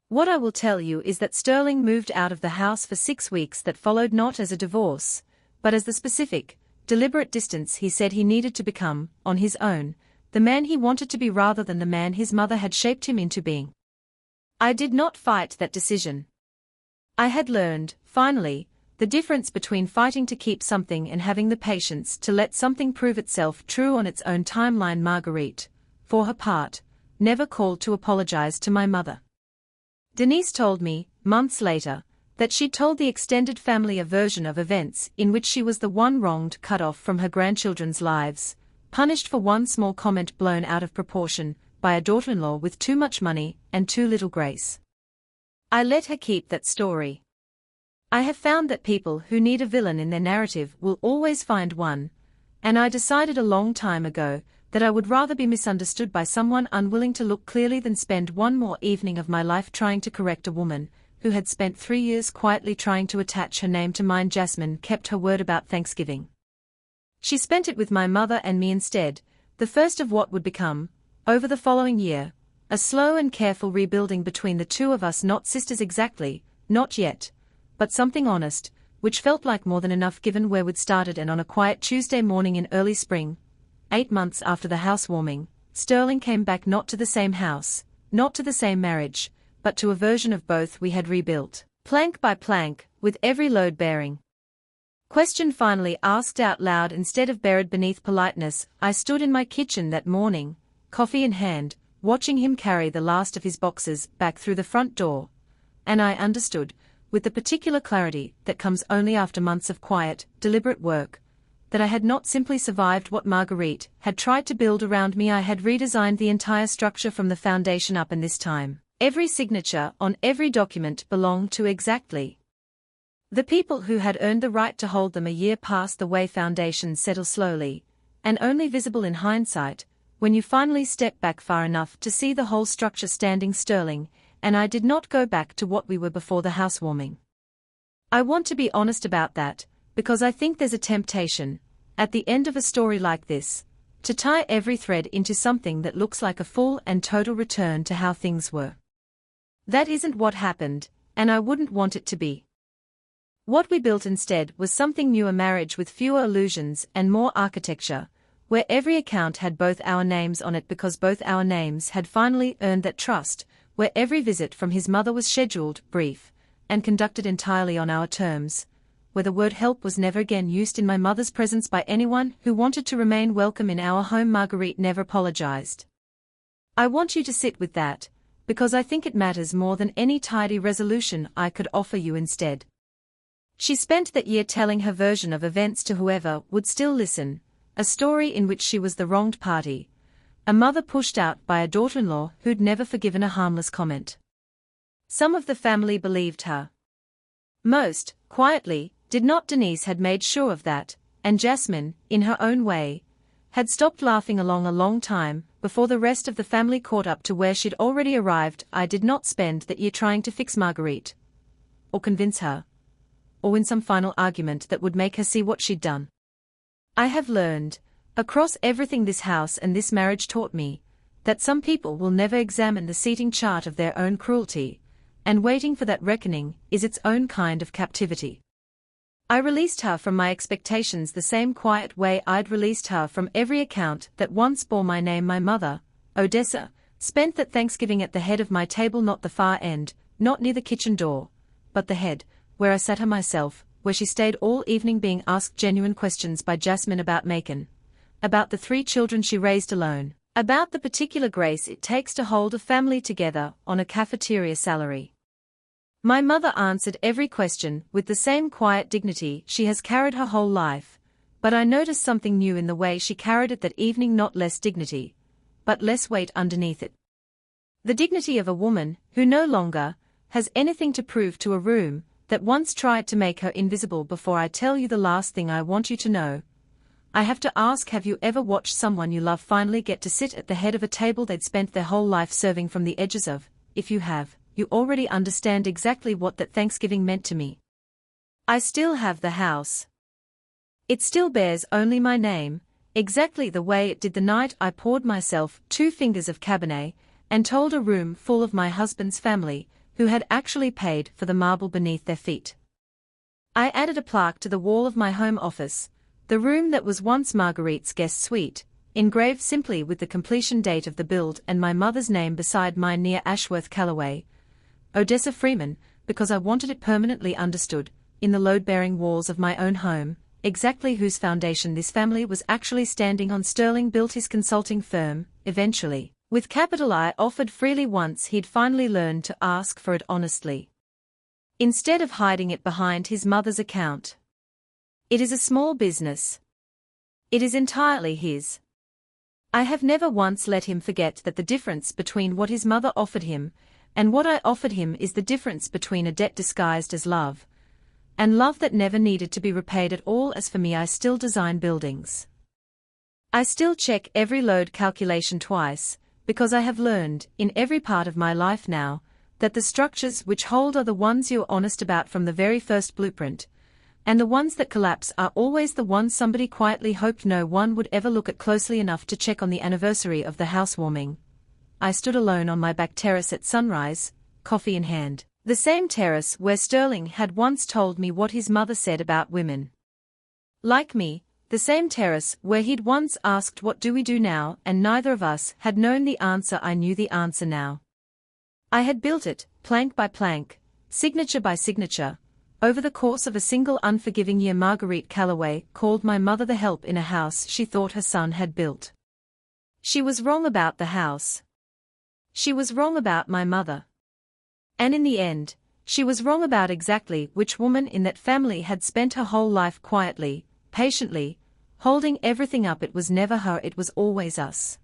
What I will tell you is that Sterling moved out of the house for 6 weeks that followed, not as a divorce, but as the specific, deliberate distance he said he needed to become, on his own, the man he wanted to be rather than the man his mother had shaped him into being. I did not fight that decision. I had learned, finally, the difference between fighting to keep something and having the patience to let something prove itself true on its own timeline. Marguerite, for her part, never called to apologize to my mother. Denise told me, months later, that she'd told the extended family a version of events in which she was the one wronged, cut off from her grandchildren's lives, punished for one small comment blown out of proportion by a daughter-in-law with too much money and too little grace. I let her keep that story. I have found that people who need a villain in their narrative will always find one, and I decided a long time ago that I would rather be misunderstood by someone unwilling to look clearly than spend one more evening of my life trying to correct a woman who had spent 3 years quietly trying to attach her name to mine. Jasmine kept her word about Thanksgiving. She spent it with my mother and me instead, the first of what would become, over the following year, a slow and careful rebuilding between the two of us, not sisters exactly, not yet, but something honest, which felt like more than enough given where we'd started. And on a quiet Tuesday morning in early spring, 8 months after the housewarming, Sterling came back, not to the same house, not to the same marriage, but to a version of both we had rebuilt, plank by plank, with every load bearing. Question finally asked out loud instead of buried beneath politeness. I stood in my kitchen that morning, coffee in hand, watching him carry the last of his boxes back through the front door, and I understood, with the particular clarity that comes only after months of quiet, deliberate work, that I had not simply survived what Marguerite had tried to build around me. I had redesigned the entire structure from the foundation up, and this time, every signature on every document belonged to exactly the people who had earned the right to hold them. A year passed the way foundations settle slowly, and only visible in hindsight, when you finally step back far enough to see the whole structure standing. Sterling and I did not go back to what we were before the housewarming. I want to be honest about that, because I think there's a temptation, at the end of a story like this, to tie every thread into something that looks like a full and total return to how things were. That isn't what happened, and I wouldn't want it to be. What we built instead was something new, a marriage with fewer illusions and more architecture, where every account had both our names on it because both our names had finally earned that trust, where every visit from his mother was scheduled, brief, and conducted entirely on our terms, where the word help was never again used in my mother's presence by anyone who wanted to remain welcome in our home. Marguerite never apologized. I want you to sit with that, because I think it matters more than any tidy resolution I could offer you instead. She spent that year telling her version of events to whoever would still listen, a story in which she was the wronged party, a mother pushed out by a daughter-in-law who'd never forgiven a harmless comment. Some of the family believed her. Most, quietly, did not. Denise had made sure of that, and Jasmine, in her own way, had stopped laughing along a long time before the rest of the family caught up to where she'd already arrived. I did not spend that year trying to fix Marguerite, or convince her, or win some final argument that would make her see what she'd done. I have learned, across everything this house and this marriage taught me, that some people will never examine the seating chart of their own cruelty, and waiting for that reckoning is its own kind of captivity. I released her from my expectations the same quiet way I'd released her from every account that once bore my name. My mother, Odessa, spent that Thanksgiving at the head of my table, not the far end, not near the kitchen door, but the head, where I sat her myself, where she stayed all evening being asked genuine questions by Jasmine about Macon, about the 3 children she raised alone, about the particular grace it takes to hold a family together on a cafeteria salary. My mother answered every question with the same quiet dignity she has carried her whole life, but I noticed something new in the way she carried it that evening, not less dignity, but less weight underneath it. The dignity of a woman who no longer has anything to prove to a room that once tried to make her invisible. Before I tell you the last thing I want you to know, I have to ask, have you ever watched someone you love finally get to sit at the head of a table they'd spent their whole life serving from the edges of? If you have, you already understand exactly what that Thanksgiving meant to me. I still have the house. It still bears only my name, exactly the way it did the night I poured myself 2 fingers of Cabernet and told a room full of my husband's family, who had actually paid for the marble beneath their feet. I added a plaque to the wall of my home office, the room that was once Marguerite's guest suite, engraved simply with the completion date of the build and my mother's name beside mine near Ashworth Callaway, Odessa Freeman, because I wanted it permanently understood, in the load-bearing walls of my own home, exactly whose foundation this family was actually standing on. Sterling built his consulting firm, eventually, with capital I offered freely once he'd finally learned to ask for it honestly, instead of hiding it behind his mother's account. It is a small business. It is entirely his. I have never once let him forget that the difference between what his mother offered him and what I offered him is the difference between a debt disguised as love, and love that never needed to be repaid at all. As for me, I still design buildings. I still check every load calculation twice, because I have learned, in every part of my life now, that the structures which hold are the ones you're honest about from the very first blueprint, and the ones that collapse are always the ones somebody quietly hoped no one would ever look at closely enough to check. On the anniversary of the housewarming, I stood alone on my back terrace at sunrise, coffee in hand, the same terrace where Sterling had once told me what his mother said about women like me, the same terrace where he'd once asked what do we do now, and neither of us had known the answer. I knew the answer now. I had built it, plank by plank, signature by signature, over the course of a single unforgiving year. Marguerite Callaway called my mother the help in a house she thought her son had built. She was wrong about the house. She was wrong about my mother. And in the end, she was wrong about exactly which woman in that family had spent her whole life quietly, patiently, holding everything up. It was never her, it was always us.